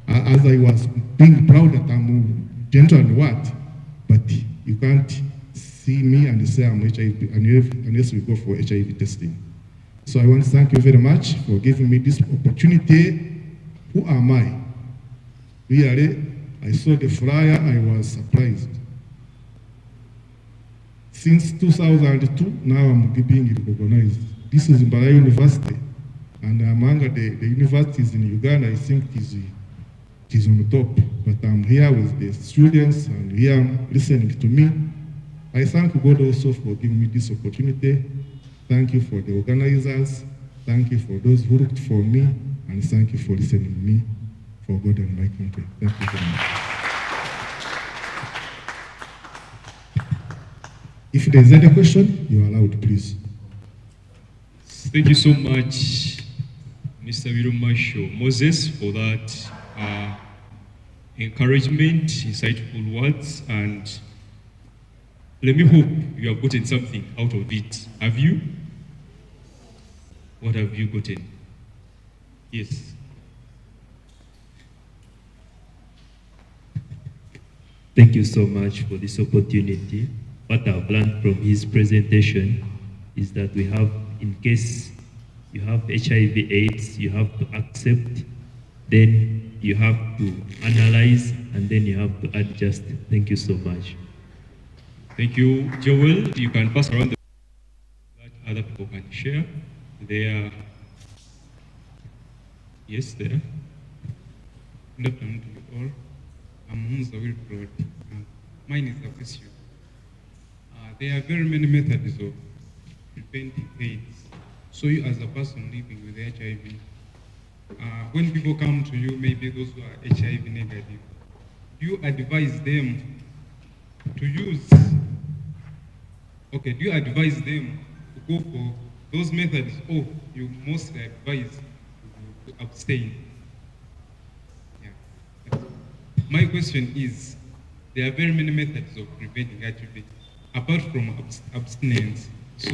as I was being proud that I'm gentle and what, but you can't see me and say I'm HIV unless we go for HIV testing. So I want to thank you very much for giving me this opportunity. Who am I? Really, I saw the flyer, I was surprised. Since 2002, now I'm being recognized. This is Mbara University, and among the universities in Uganda, I think it is on the top. But I'm here with the students and here listening to me. I thank God also for giving me this opportunity. Thank you for the organizers. Thank you for those who looked for me, and thank you for listening to me for God and my country. Thank you very much. If there's any question, you are allowed, please. Thank you so much, Mr. Marshall Moses, for that encouragement, insightful words, and let me hope you have gotten something out of it. Have you? What have you gotten? Yes. Thank you so much for this opportunity. What I've learned from his presentation is that we have, in case you have HIV/AIDS, you have to accept, then you have to analyze, and then you have to adjust. Thank you so much. Thank you, Joel. You can pass around the that other people can share. There. Yes, there. Good afternoon to you all. I'm Hunza Wilbrod. Mine is a question. There are very many methods of preventing AIDS. So you as a person living with HIV, when people come to you, maybe those who are HIV negative, do you advise them to use, do you advise them to go for those methods, or you mostly advise to abstain? Yeah. My question is, there are very many methods of preventing HIV, apart from abstinence. So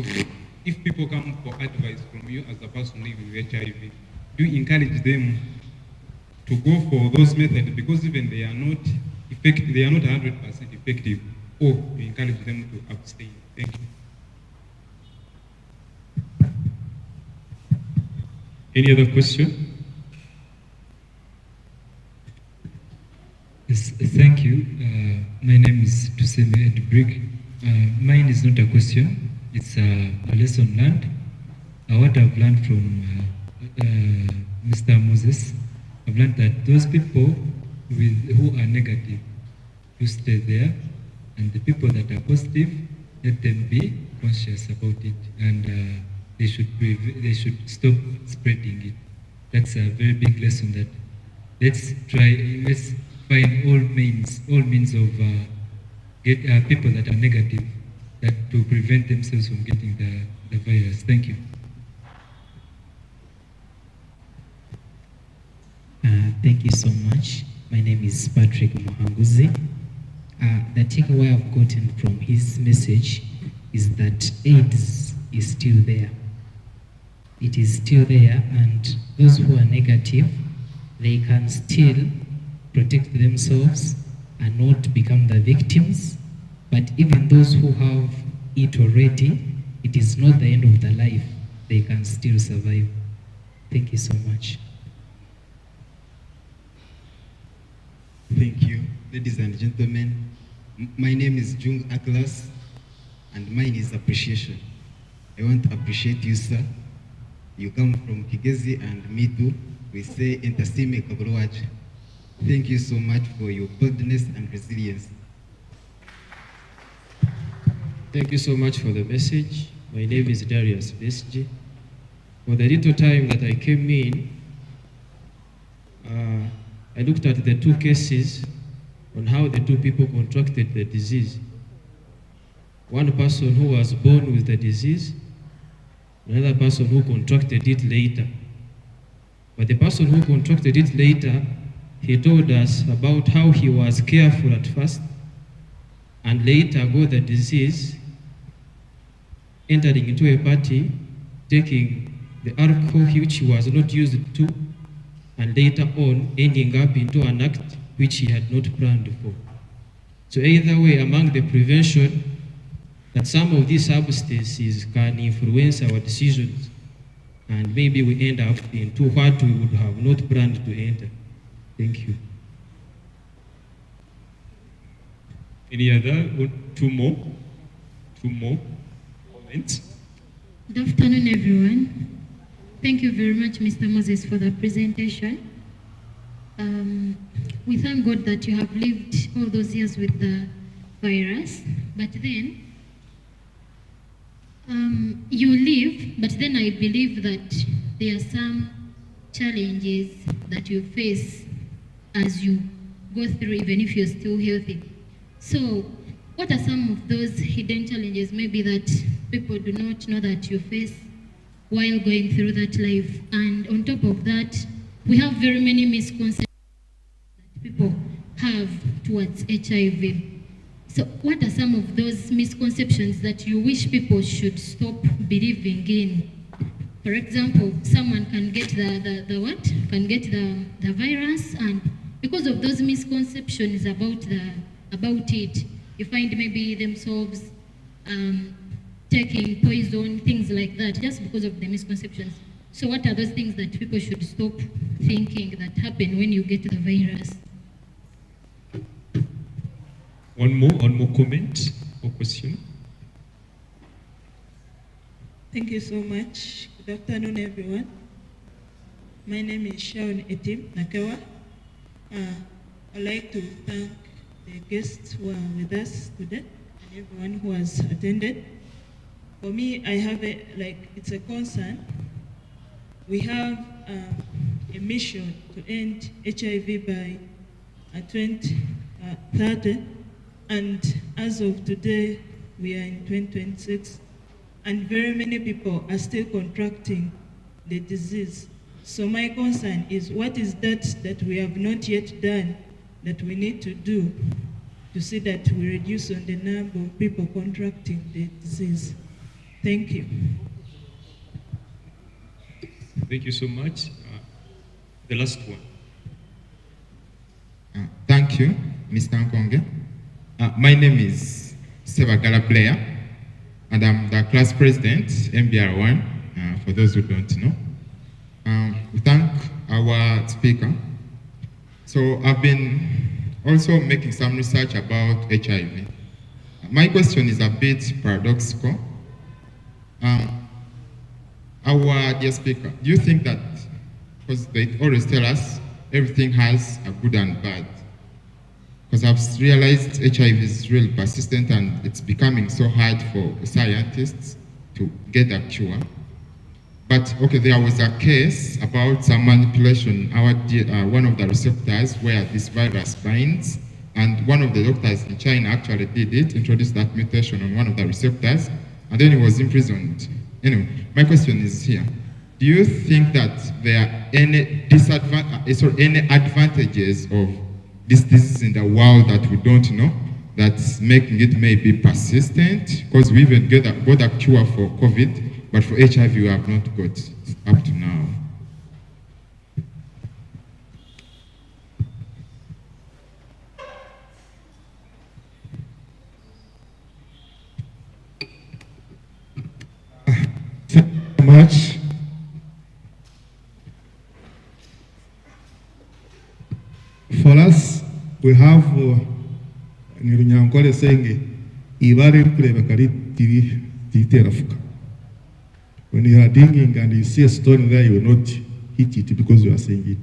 if people come for advice from you as a person living with HIV, do you encourage them to go for those methods, because even they are not effective, they are not 100% effective, or you encourage them to abstain? Thank you. Any other question? Yes, thank you. My name is Tuseme Edbrig. Mine is not a question, it's a lesson learned. What I've learned from Mr. Moses, I've learned that those people who are negative, you stay there, and the people that are positive, let them be conscious about it, and they should stop spreading it. That's a very big lesson. That let's find all means of get people that are negative, that to prevent themselves from getting the virus. Thank you. Thank you so much. My name is Patrick Mohanguzi. The takeaway I've gotten from his message is that AIDS is still there. It is still there, and those who are negative, they can still protect themselves and not become the victims. But even those who have it already, it is not the end of their life. They can still survive. Thank you so much. Thank you, ladies and gentlemen. My name is Jung Atlas, and mine is appreciation. I want to appreciate you, sir. You come from Kigezi, and me too. We say Entasime Kabroaj. Thank you so much for your boldness and resilience. Thank you so much for the message. My name is Darius Vesji. For the little time that I came in, I looked at the two cases on how the two people contracted the disease. one person who was born with the disease, another person who contracted it later. But the person who contracted it later, he told us about how he was careful at first and later got the disease, entering into a party, taking the alcohol which he was not used to, and later on ending up into an act which he had not planned for. So either way, among the prevention, that some of these substances can influence our decisions, and maybe we end up into what we would have not planned to enter. Thank you. Any other? Two more comments. Good afternoon, everyone. Thank you very much, Mr. Moses, for the presentation. We thank God that you have lived all those years with the virus, but then you live, but then I believe that there are some challenges that you face as you go through, even if you're still healthy. So what are some of those hidden challenges maybe that people do not know that you face while going through that life? And on top of that, we have very many misconceptions that people have towards HIV. So what are some of those misconceptions that you wish people should stop believing in? For example, someone can get the virus, and because of those misconceptions about it, you find maybe themselves taking poison, things like that, just because of the misconceptions. So what are those things that people should stop thinking that happen when you get the virus? One more comment or question. Thank you so much. Good afternoon, everyone. My name is Shaun Etim Nakawa. I'd like to thank the guests who are with us today and everyone who has attended. For me, I have it's a concern. We have a mission to end HIV by 2030, and as of today, we are in 2026, and very many people are still contracting the disease. So my concern is, what is that we have not yet done that we need to do to see that we reduce on the number of people contracting the disease? Thank you. Thank you so much. The last one. Thank you, Mr. Nkonge. My name is Sebagala Blair, and I'm the class president, MBR1, for those who don't know. We thank our speaker. So I've been also making some research about HIV. My question is a bit paradoxical. Our dear speaker, do you think that, because they always tell us everything has a good and bad, because I've realized HIV is really persistent and it's becoming so hard for scientists to get a cure. But okay, there was a case about some manipulation, one of the receptors where this virus binds, and one of the doctors in China actually did it, introduced that mutation on one of the receptors, and then he was imprisoned. Anyway, my question is here. Do you think that there are any advantages of this disease in the world that we don't know, that's making it maybe persistent? Because we even got a cure for COVID, but for HIV we have not got up to now. Thank you so much. For us, we have Nirunyankole saying, Ibari Kulebakari TV. When you are digging and you see a stone there, you will not hit it because you are saying it.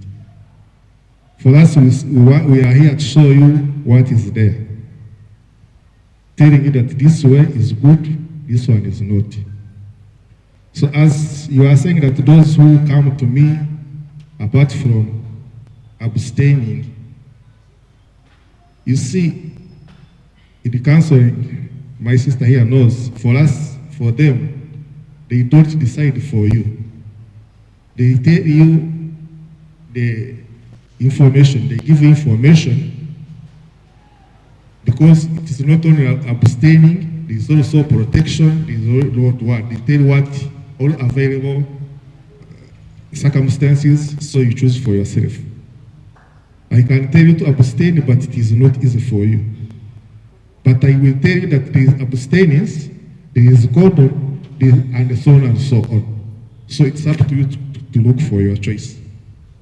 For us, we are here to show you what is there. Telling you that this way is good, this one is not. So as you are saying that those who come to me, apart from abstaining, you see, in the counseling, my sister here knows, for us, for them, they don't decide for you. They tell you the information, they give you information because it is not only abstaining, there is also protection, there is also what, they tell what all available circumstances, so you choose for yourself. I can tell you to abstain, but it is not easy for you. But I will tell you that there is abstinence, there is condom, and so on and so on. So it's up to you to look for your choice.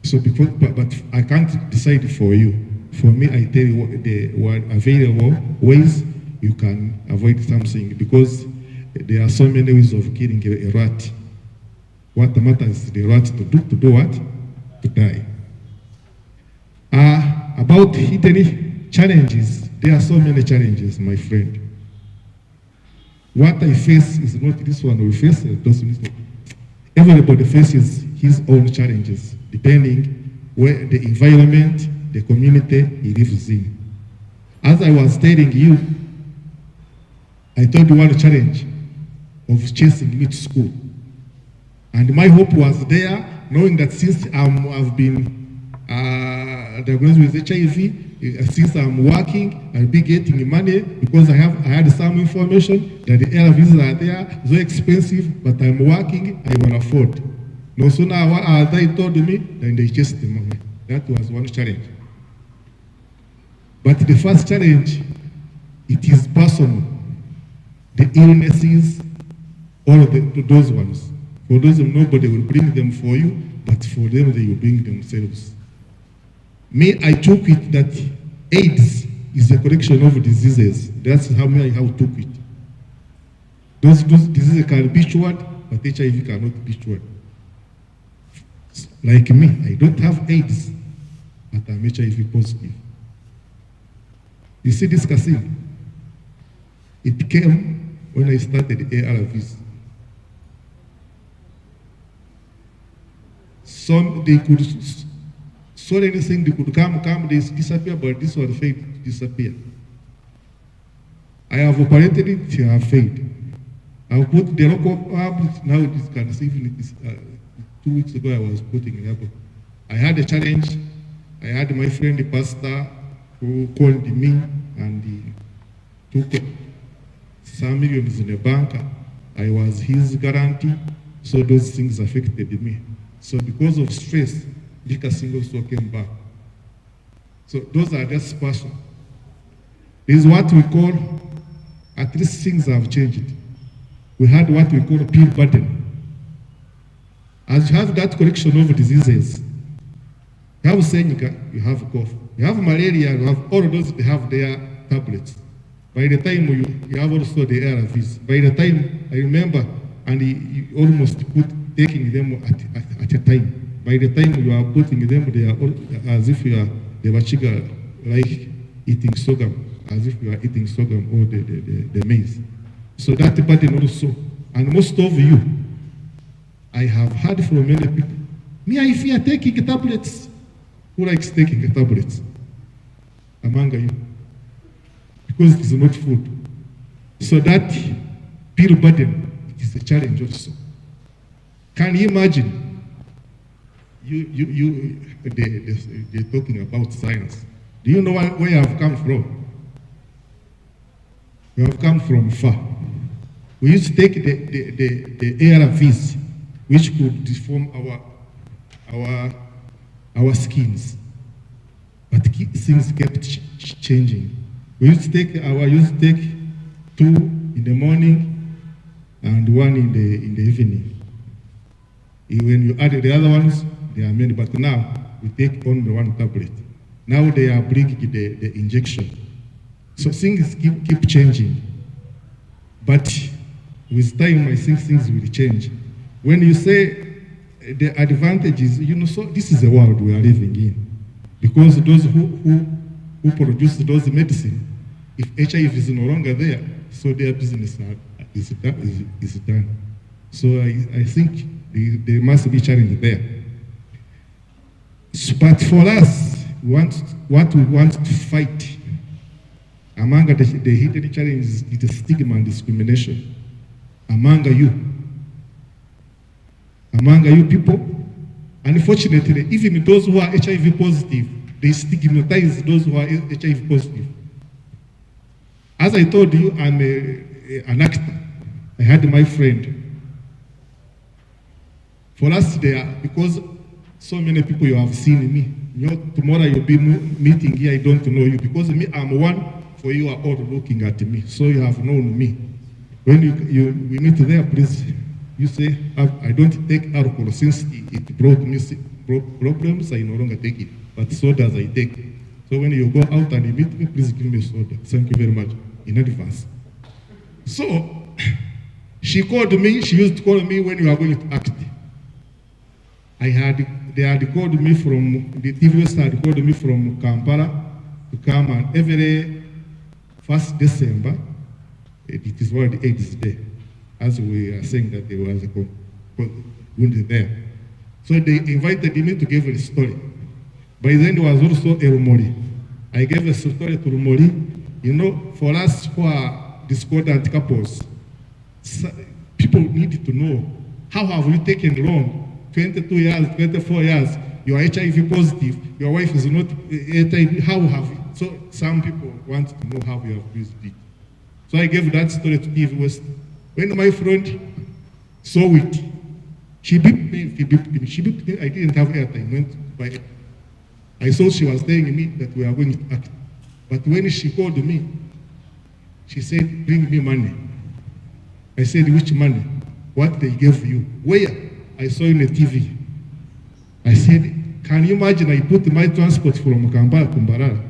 So because, but I can't decide for you. For me, I tell you what available ways you can avoid something, because there are so many ways of killing a rat. What matters is the rat to do what? To die. About hidden challenges, there are so many challenges, my friend. What I face is not this one we face. Everybody faces his own challenges, depending where the environment, the community he lives in. As I was telling you, I told you one challenge of chasing me to school. And my hope was there, knowing that since I've been diagnosed with HIV, since I'm working, I'll be getting money because I had some information that the ARVs are there, so expensive, but I'm working, I will afford. No sooner as they told me, then they chased the money. That was one challenge. But the first challenge, it is personal. The illnesses, all of those ones. For those, nobody will bring them for you, but for them, they will bring themselves. Me, I took it that AIDS is a collection of diseases. That's how I took it. Those diseases can be cured, but HIV cannot be cured. Like me, I don't have AIDS, but I'm HIV positive. You see this casino? It came when I started ARVs. Some they could so anything they could come, they disappear, but this one failed to disappear. I have operated it, they have failed. I put the local herbs, now this can see even 2 weeks ago I was putting it up. I had a challenge. I had my friend, the pastor, who called me and he took some millions in the bank. I was his guarantee, so those things affected me. So because of stress, liquor single store came back. So those are just personal. This is what we call, at least things have changed. We had what we call pill burden. As you have that collection of diseases, you have Seneca, you have cough. You have malaria, you have all of those, they have their tablets. By the time you have also the ARVs. By the time, I remember, and you almost taking them at a time. By the time you are putting them, they are all, as if you are, they were like eating sorghum, as if you are eating sorghum or the maize. So that burden also. And most of you, I have heard from many people, me, I fear taking tablets. Who likes taking tablets? Among you. Because it is not food. So that pill burden, it is a challenge also. Can you imagine? They're talking about science. Do you know where I have come from? We have come from far. We used to take the ARVs, which could deform our skins. But things kept changing. We used to take 2 in the morning and 1 in the evening. When you add the other ones, there are many, but now we take only 1 tablet. Now they are bringing the injection. So things keep changing. But with time, I think things will change. When you say the advantages, you know, so this is the world we are living in. Because those who produce those medicine, if HIV is no longer there, so their business is done. So I think there must be challenge there. But for us, what we want to fight Among the hidden challenges is the stigma and discrimination. Among you people, unfortunately, even those who are HIV positive, they stigmatize those who are HIV positive. As I told you, I'm an actor. I had my friend. For us there, because so many people you have seen me, tomorrow you'll be meeting here, I don't know you, because me, I'm one, for you are all looking at me, so you have known me. When we meet there, please, you say, I don't take alcohol since it brought me problems, I no longer take it, but sodas I take. So when you go out and you meet me, please give me soda. Thank you very much in advance. So, she called me, she used to call me when you are going to act. They had called me from, the TV had called me from Kampala to come, and every 1st December, it is World AIDS Day, as we are saying that there was a wounded there. So they invited me to give a story. By then there was also a Rumori. I gave a story to Rumori. You know, for us who are discordant couples, people need to know, how have you taken long? 22 years, 24 years, you are HIV positive, your wife is not HIV, how have you? So some people want to know how you have used it. So I gave that story to Eve West. When my friend saw it, she beeped me, I didn't have airtime, went to buy it. I saw she was telling me that we are going to act. But when she called me, she said, bring me money. I said, which money? What they gave you? Where? I saw in the TV. I said, can you imagine I put my transport from Kampala to Mbarara?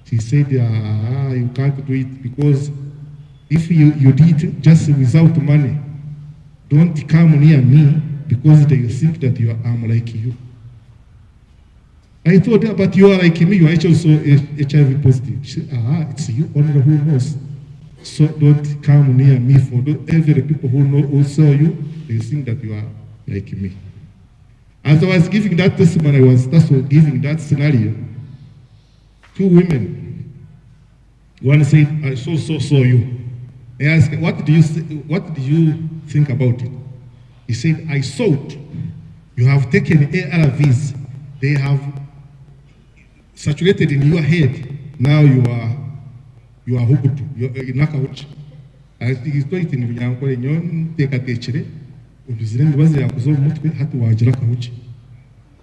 She said, you can't do it, because if you did it just without money, don't come near me, because they think that I'm like you. I told her, but you are like me, you are also HIV positive. She said, it's you only who knows. So don't come near me, for every people who saw you, they think that you are like me. As I was giving that testimony, I was also giving that scenario. 2 women. One said, I saw you. I asked, what do you think about it? He said, I saw it. You have taken ARVs. They have saturated in your head. Now you are hooked. You are knockout. I think it's quite in the take a teacher.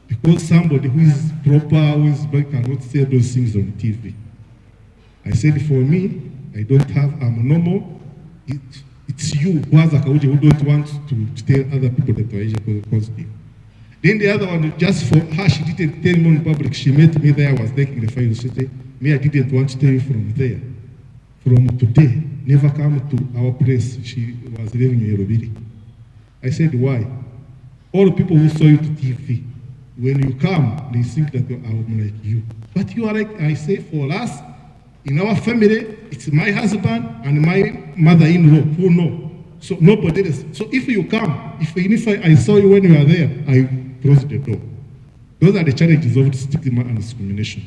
Because somebody who is proper, who is black, cannot say those things on TV. I said, for me, I don't have, I'm normal. It's you who has a who don't want to tell other people that you are HIV positive. Then the other one, just for her, she didn't tell me in public. She met me there, I was taking the file. She said, me, I didn't want to tell you from there. From today, never come to our place. She was living in Yorubiri. I said, why? All the people who saw you to TV, when you come, they think that I'm like you. But you are like, I say, for us, in our family, it's my husband and my mother-in-law who know. So nobody else. So if you come, if I saw you when you are there, I close the door. Those are the challenges of stigma and discrimination.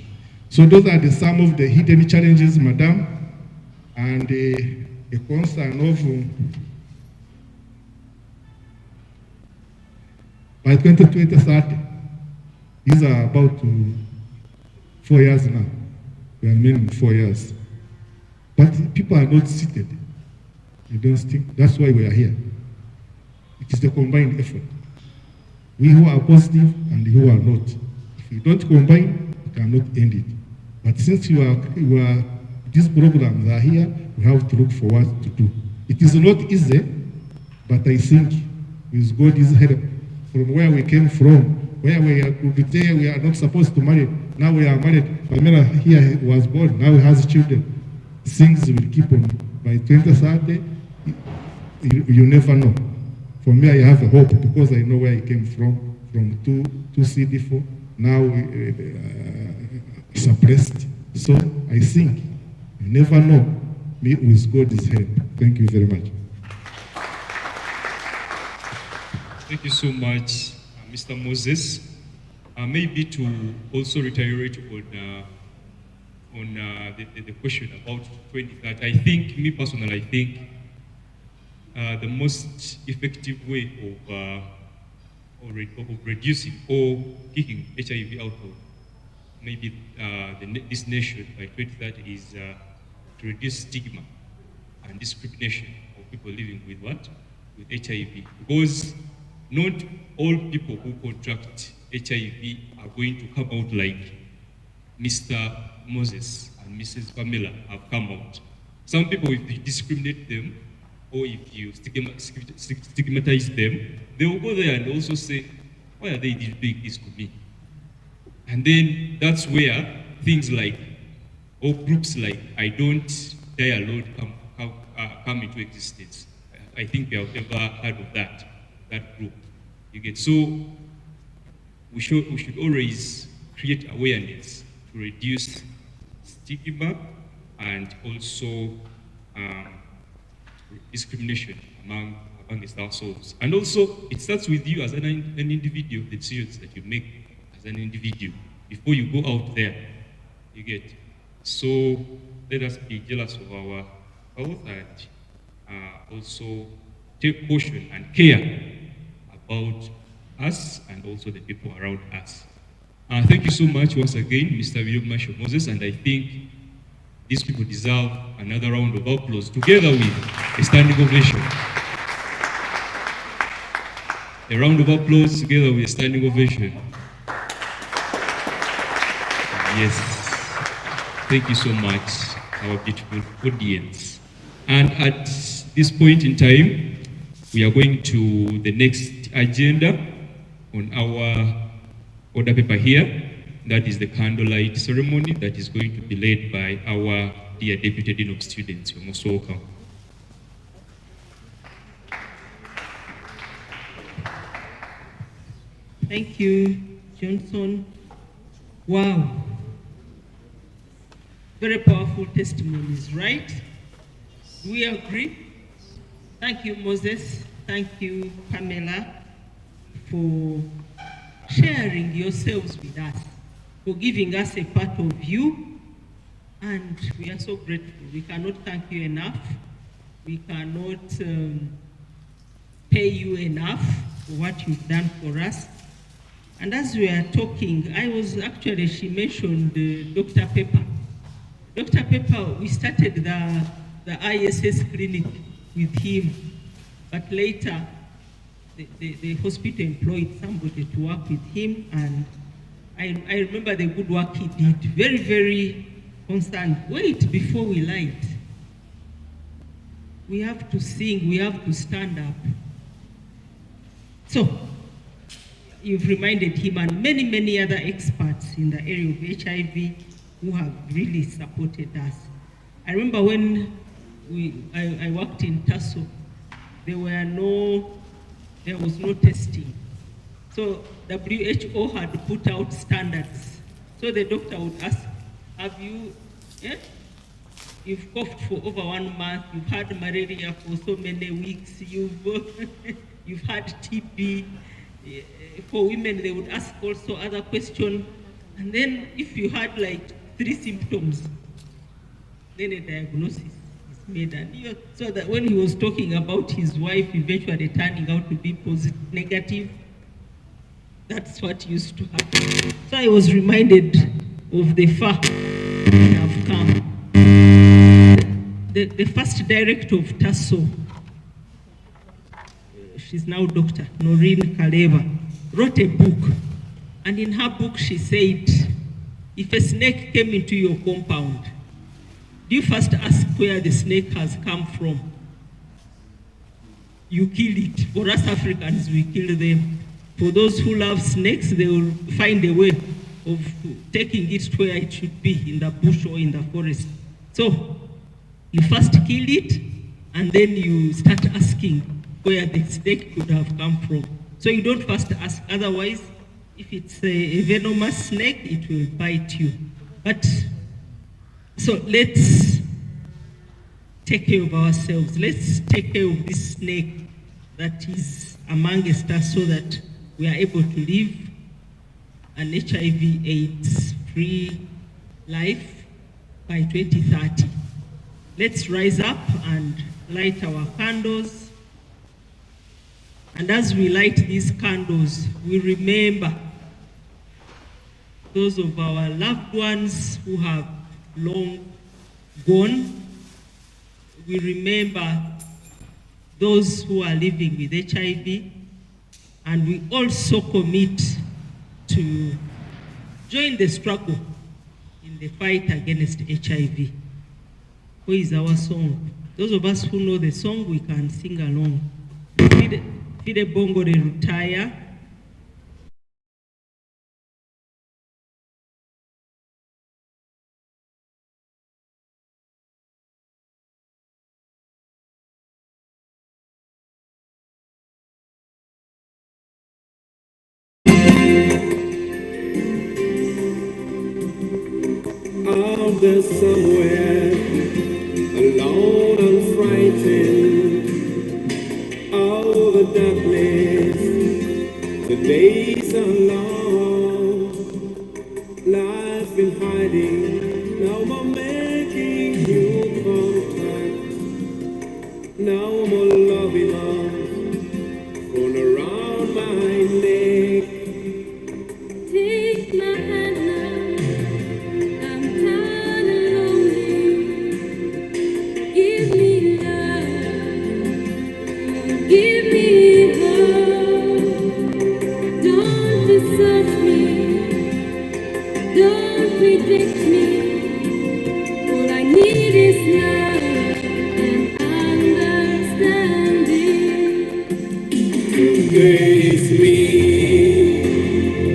So those are some of the hidden challenges, madam, and a concern of by 2030, these are about 4 years now. We are meeting 4 years. But people are not seated. You don't think that's why we are here. It is the combined effort. We who are positive and who are not. If you don't combine, you cannot end it. But since these programs are here, we have to look for what to do. It is not easy, but I think with God's help, from where we came from, where we are not supposed to marry, now we are married. Pamela here was born, now he has children. Things will keep on. By 2030, you never know. For me, I have a hope because I know where I came from 2 CD4, now suppressed. So I think you never know, me with God's help. Thank you very much. Thank you so much, Mr. Moses. Maybe to also reiterate on on the question about 2030. I think, me personally, I think the most effective way of reducing or kicking HIV out of maybe this nation by 2030 is to reduce stigma and discrimination of people living with what? With HIV. Because not all people who contract HIV are going to come out like Mr. Moses and Mrs. Pamela have come out. Some people, if you discriminate them, or if you stigmatize them, they will go there and also say, why are they doing this to me? And then that's where things like, or groups like I Don't Die Alone come into existence. I think you have ever heard of that group. You get, so we should always create awareness to reduce stigma and also discrimination amongst ourselves. And also, it starts with you as an individual, the decisions that you make as an individual before you go out there. You get. So let us be jealous of our health and also take caution and care about us and also the people around us. Thank you so much once again, Mr. William Marshall Moses, and I think these people deserve another round of applause together with a standing ovation. A round of applause together with a standing ovation. Yes. Thank you so much, our beautiful audience. And at this point in time, we are going to the next agenda on our order paper here. That is the candlelight ceremony that is going to be led by our dear Deputy Dean of Students. You're most welcome. Thank you, Johnson. Wow. Very powerful testimonies, right? Do we agree? Thank you, Moses. Thank you, Pamela, for sharing yourselves with us, for giving us a part of you, and we are so grateful. We cannot thank you enough. We cannot pay you enough for what you've done for us. And as we are talking, she mentioned Dr. Pepper. Dr. Pepper, we started the ISS clinic with him, but later the hospital employed somebody to work with him, and I remember the good work he did. Very, very concerned. Wait, before we light, we have to sing, we have to stand up. So, you've reminded him and many, many other experts in the area of HIV who have really supported us. I remember when I worked in Tasso, there was no testing. So WHO had put out standards. So the doctor would ask, you've coughed for over 1 month, you've had malaria for so many weeks, you've had TB. For women, they would ask also other questions. And then if you had like 3 symptoms, then a diagnosis is made. And so that when he was talking about his wife eventually turning out to be negative, that's what used to happen. So I was reminded of the fact we have come. The first director of Tasso, she's now Dr. Noreen Kaleva, wrote a book. And in her book, she said, if a snake came into your compound, do you first ask where the snake has come from? You kill it. For us Africans, we kill them. For those who love snakes, they will find a way of taking it to where it should be, in the bush or in the forest. So, you first kill it, and then you start asking where the snake could have come from. So you don't first ask, otherwise, if it's a venomous snake, it will bite you. But, so let's take care of ourselves. Let's take care of this snake that is amongst us so that we are able to live an HIV/AIDS free life by 2030. Let's rise up and light our candles. And as we light these candles, we remember those of our loved ones who have long gone. We remember those who are living with HIV, and we also commit to join the struggle in the fight against HIV. Where is our song? Those of us who know the song, we can sing along. Fide bongo de rutaya. Out there somewhere, alone and frightened, out of the darkness, the days are long, life in hiding, now I'm making new contact, now more loving arms, thrown around my neck. Take my hand now, I'm tired and lonely. Give me love, give me hope. Don't desert me, don't reject me. All I need is love and understanding. Today is me,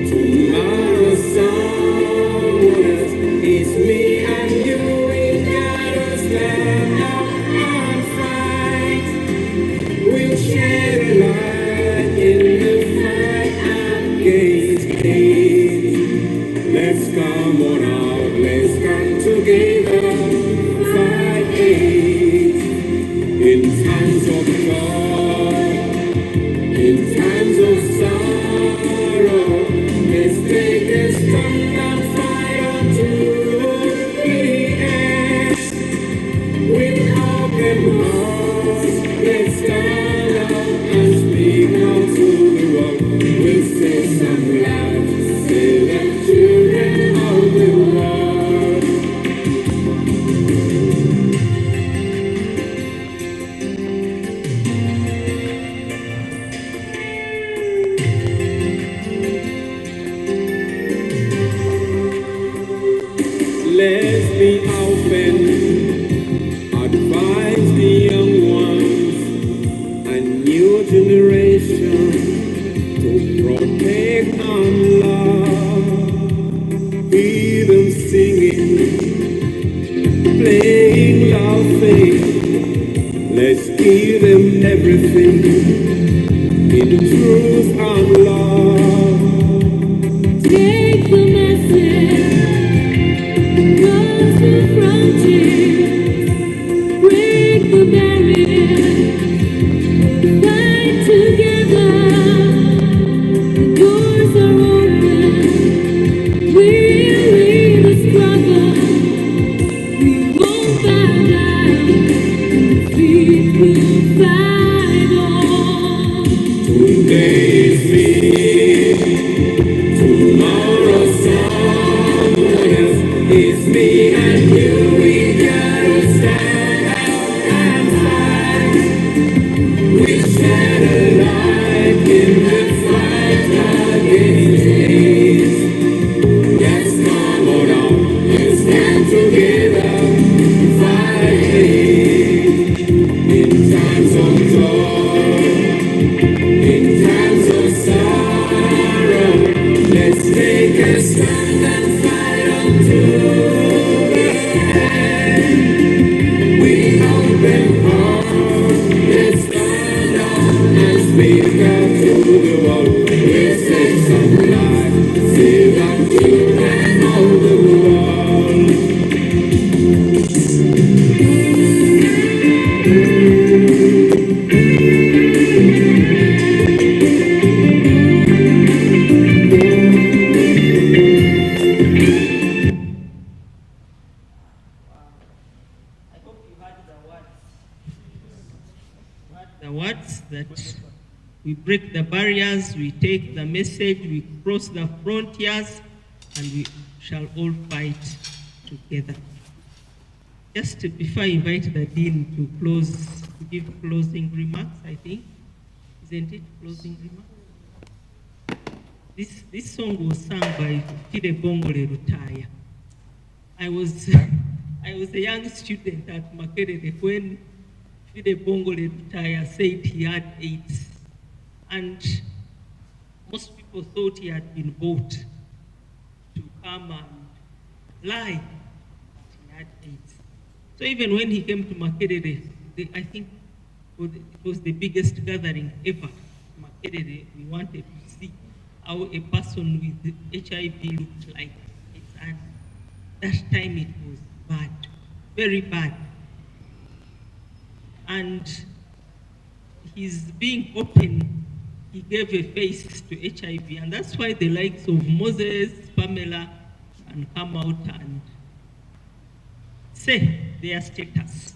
tomorrow's someone else. It's me and you, we gotta stand up and fight. We'll share a light in the fight against hate. Let's come on out, let's come together, fight hate. In times of joy, in times of sorrow, let's take a stand and fight until the end. With open hearts, let's stand up and speak out to the world. We'll say some life, say the children of the world. Let's be open, advise the young ones, a new generation to protect and love. Hear them singing, playing, laughing. Let's give them everything in truth and love. Take the message. Cross the frontier, break the barrier, fight together. The doors are open. We're in the struggle. We won't bow down. We will fight on. Today is me, tomorrow's someone else. It's me and you, we gotta stand out and fight. We shed a light in the fight against hate. Let's come on out, let's stand together, fight hate. In times of joy, in times of sorrow, let's take a stand and fight until we open hearts, let's stand up and speak out to the the words that we break the barriers, we take the message, we cross the frontiers, and we shall all fight together. Just before I invite the Dean to give closing remarks, I think. Isn't it closing remarks? This song was sung by Fide Bongole Rutaya. I was a young student at Makerere when Fide Bongole Rutaya said he had AIDS. And most people thought he had been bought to come and lie that he had AIDS. So even when he came to Makerere, I think it was the biggest gathering ever. Makerere, we wanted to see how a person with HIV looked like. And that time it was bad, very bad. And his being open, he gave a face to HIV. And that's why the likes of Moses, Pamela, can come out and say their status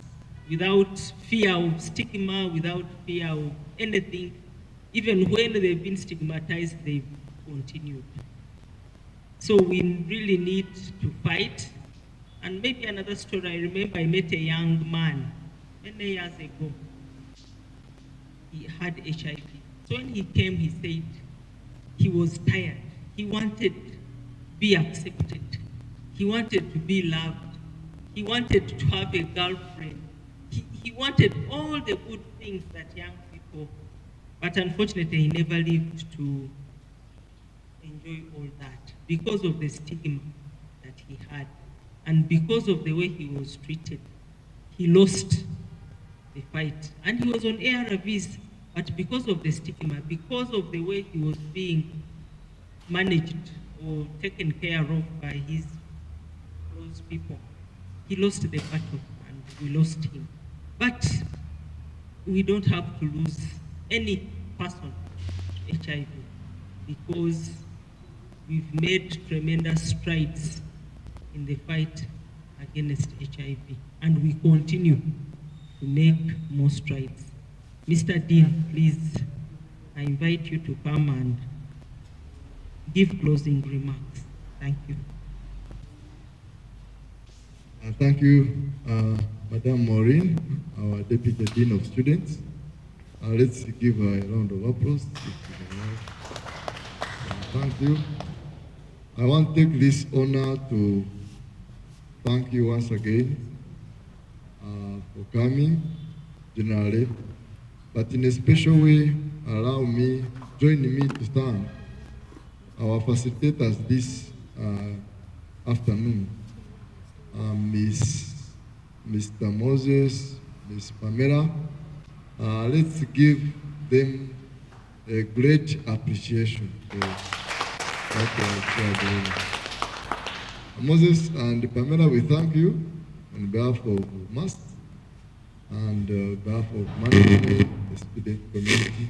without fear of stigma, without fear of anything. Even when they've been stigmatized, they've continued. So we really need to fight. And maybe another story, I remember I met a young man many years ago. He had HIV. So when he came, he said he was tired. He wanted to be accepted. He wanted to be loved. He wanted to have a girlfriend. He wanted all the good things that young people, but unfortunately he never lived to enjoy all that because of the stigma that he had. And because of the way he was treated, he lost the fight. And he was on ARVs, but because of the stigma, because of the way he was being managed or taken care of by his close people, he lost the battle and we lost him. But we don't have to lose any person to HIV because we've made tremendous strides in the fight against HIV, and we continue to make more strides. Mr. Dean, please, I invite you to come and give closing remarks. Thank you. Thank you, Madam Maureen, our Deputy Dean of Students. Let's give her a round of applause. Thank you. I want to take this honor to thank you once again for coming, generally, but in a special way, join me to thank our facilitators this afternoon. Mr. Moses, Ms. Pamela, let's give them a great appreciation for what they are doing. Moses and Pamela, we thank you on behalf of MAST and on behalf of management, the student community.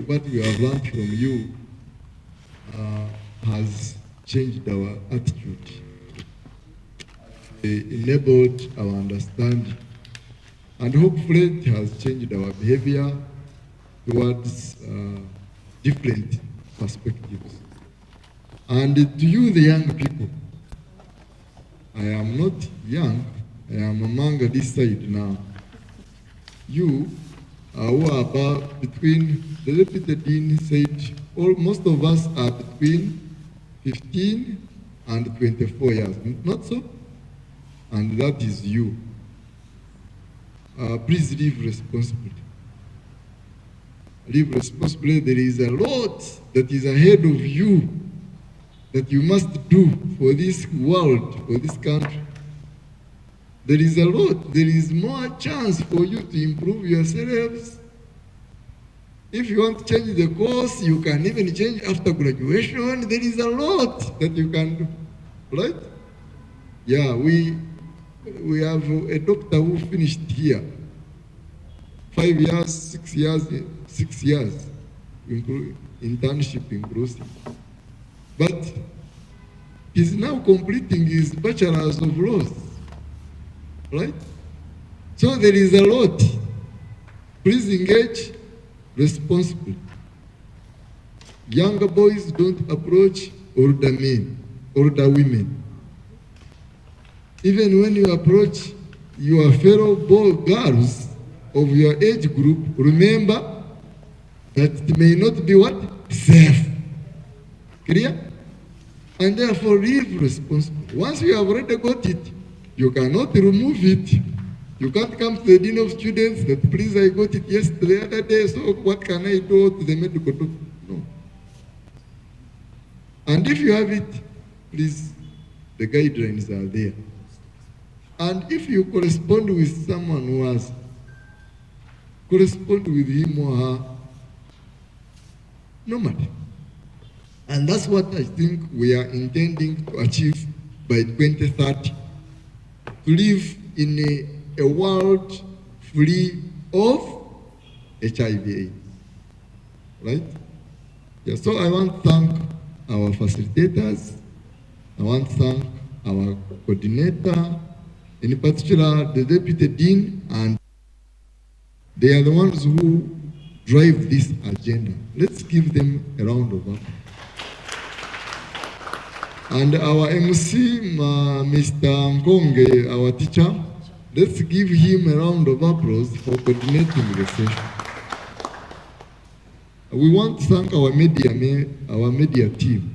What we have learned from you has changed our attitude, enabled our understanding, and hopefully it has changed our behavior towards different perspectives. And to you, the young people, I am not young, I am among this side now. You who are about between, the Deputy Dean said, most of us are between 15 and 24 years, not so? And that is you. Please live responsibly. Live responsibly. There is a lot that is ahead of you that you must do for this world, for this country. There is a lot. There is more chance for you to improve yourselves. If you want to change the course, you can even change after graduation. There is a lot that you can do, right? Yeah, we have a doctor who finished here. 5 years, 6 years, 6 years, internship in Brussels. But he's now completing his bachelor's of laws. right? So there is a lot. Please engage responsibly. Younger boys don't approach older men, older women. Even when you approach your fellow girls of your age group, remember that it may not be what? Safe. Clear? And therefore live responsibly. Once you have already got it, you cannot remove it. You can't come to the dean of students that, please, I got it yesterday, the other day, so what can I do to the medical doctor? No. And if you have it, please, the guidelines are there. And if you correspond with someone who has, correspond with him or her normally. And that's what I think we are intending to achieve by 2030, to live in a world free of HIV/AIDS, right? Yeah, so I want to thank our facilitators, I want to thank our coordinator, in particular the deputy dean, and they are the ones who drive this agenda. Let's give them a round of applause. And our MC, Mr. Nkonge, our teacher, let's give him a round of applause for coordinating the session. We want to thank our media team.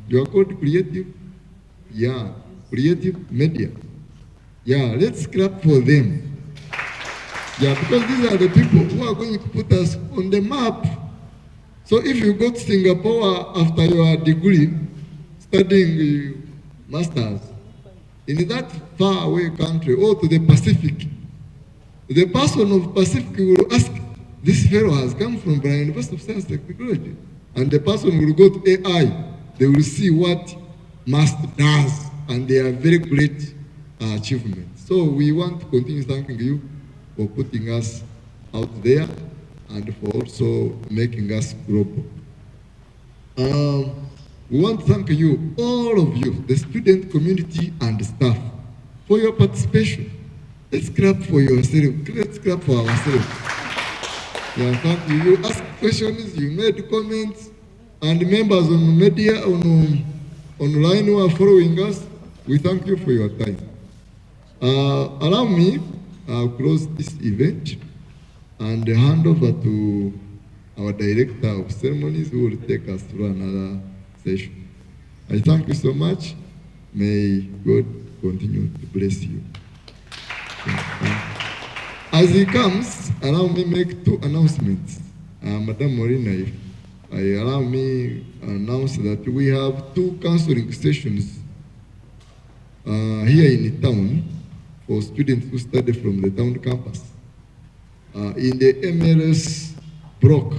You are called Creative? Yeah, Creative Media. Yeah, let's clap for them. Yeah, because these are the people who are going to put us on the map. So if you go to Singapore after your degree, studying masters, in that far away country, or to the Pacific, the person of Pacific will ask, this fellow has come from the University of Science and Technology. And the person will go to AI, they will see what MAST does, and they are very great achievements. So we want to continue thanking you for putting us out there and for also making us global. We want to thank you, all of you, the student community and staff, for your participation. Let's clap for yourself. Let's clap for ourselves. Yeah, thank you. You asked questions, you made comments, and members on media, online who are following us, we thank you for your time. Allow me, I'll close this event and hand over to our Director of Ceremonies, who will take us through another session. I thank you so much. May God continue to bless you. As he comes, allow me make two announcements. Madam Morina, if allow me announce that we have two counseling sessions here in the town for students who study from the town campus. In the MLS block,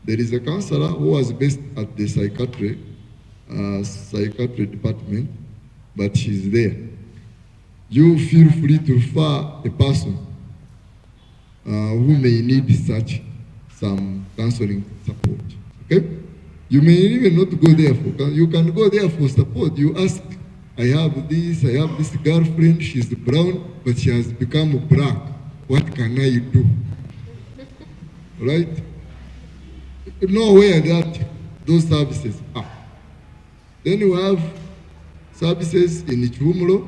there is a counselor who was based at the psychiatry department, but she's there. You feel free to refer a person who may need some counseling support. Okay? You may even not go there for, you can go there for support. You ask, I have this girlfriend, she's brown, but she has become black. What can I do? Right? Know where that those services are. Then you have services in Ichumulo.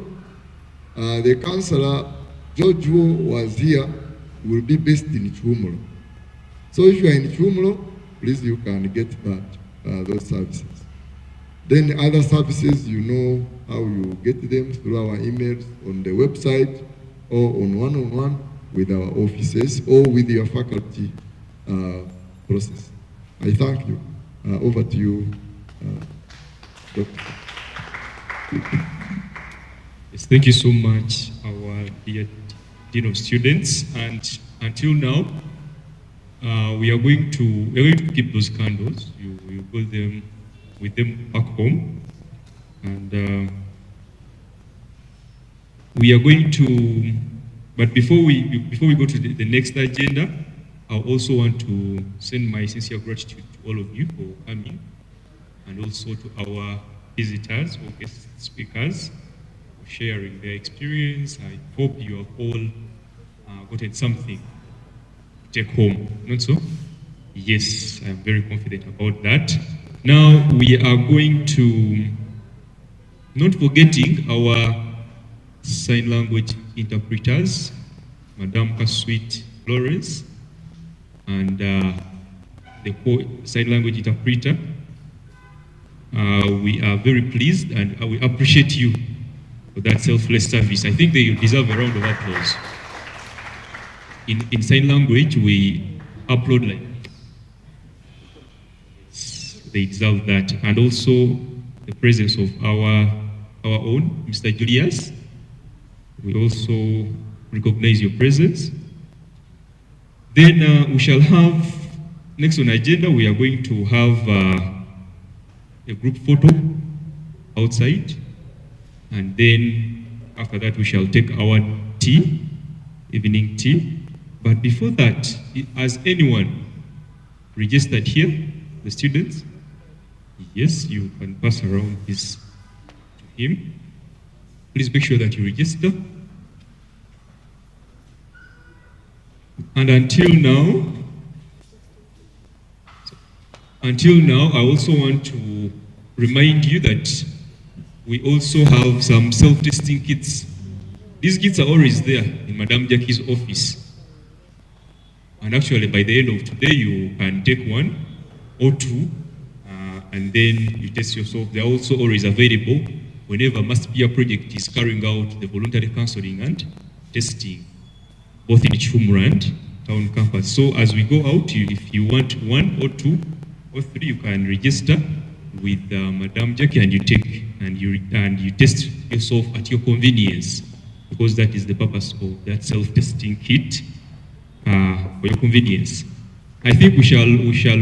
The counselor, George, who was here, will be based in Ichumulo. So if you are in Ichumulo, please, you can get that, those services. Then other services, you know how you get them through our emails on the website or on one-on-one with our offices or with your faculty process. I thank you. Over to you, Dr. Yes, thank you so much, our dear Dean of Students. And until now, we are going to keep those candles. You go them with them back home, and we are going to. But before we go to the next agenda, I also want to send my sincere gratitude to all of you for coming, and also to our visitors or guest speakers. for sharing their experience. I hope you have all gotten something to take home, not so? Yes, I'm very confident about that. Now we are going to, not forgetting our sign language interpreters, Madame Kaswit Florence, and the sign language interpreter. We are very pleased and we appreciate you for that selfless service. I think they deserve a round of applause. In sign language, we upload like they deserve that. And also the presence of our own, Mr. Julius. We also recognize your presence. Then we shall have, next on the agenda, we are going to have a group photo outside. And then after that, we shall take our tea, evening tea. But before that, has anyone registered here, the students? Yes, you can pass around this to him. Please make sure that you register. And until now, I also want to remind you that we also have some self-testing kits. These kits are always there in Madame Jackie's office. And actually, by the end of today, you can take one or two, and then you test yourself. They're also always available whenever Must-Be a project is carrying out the voluntary counseling and testing, both in Chumra and town campus. So as we go out, if you want one or two or three, you can register with Madame Jackie, and you take and you test yourself at your convenience, because that is the purpose of that self-testing kit, for your convenience. I think we shall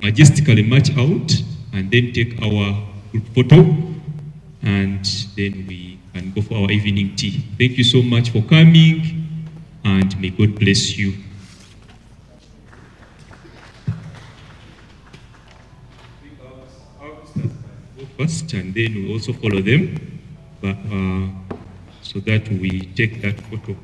majestically march out and then take our group photo, and then we can go for our evening tea. Thank you so much for coming, and may God bless you. Go first, and then we also follow them, but, so that we take that photo.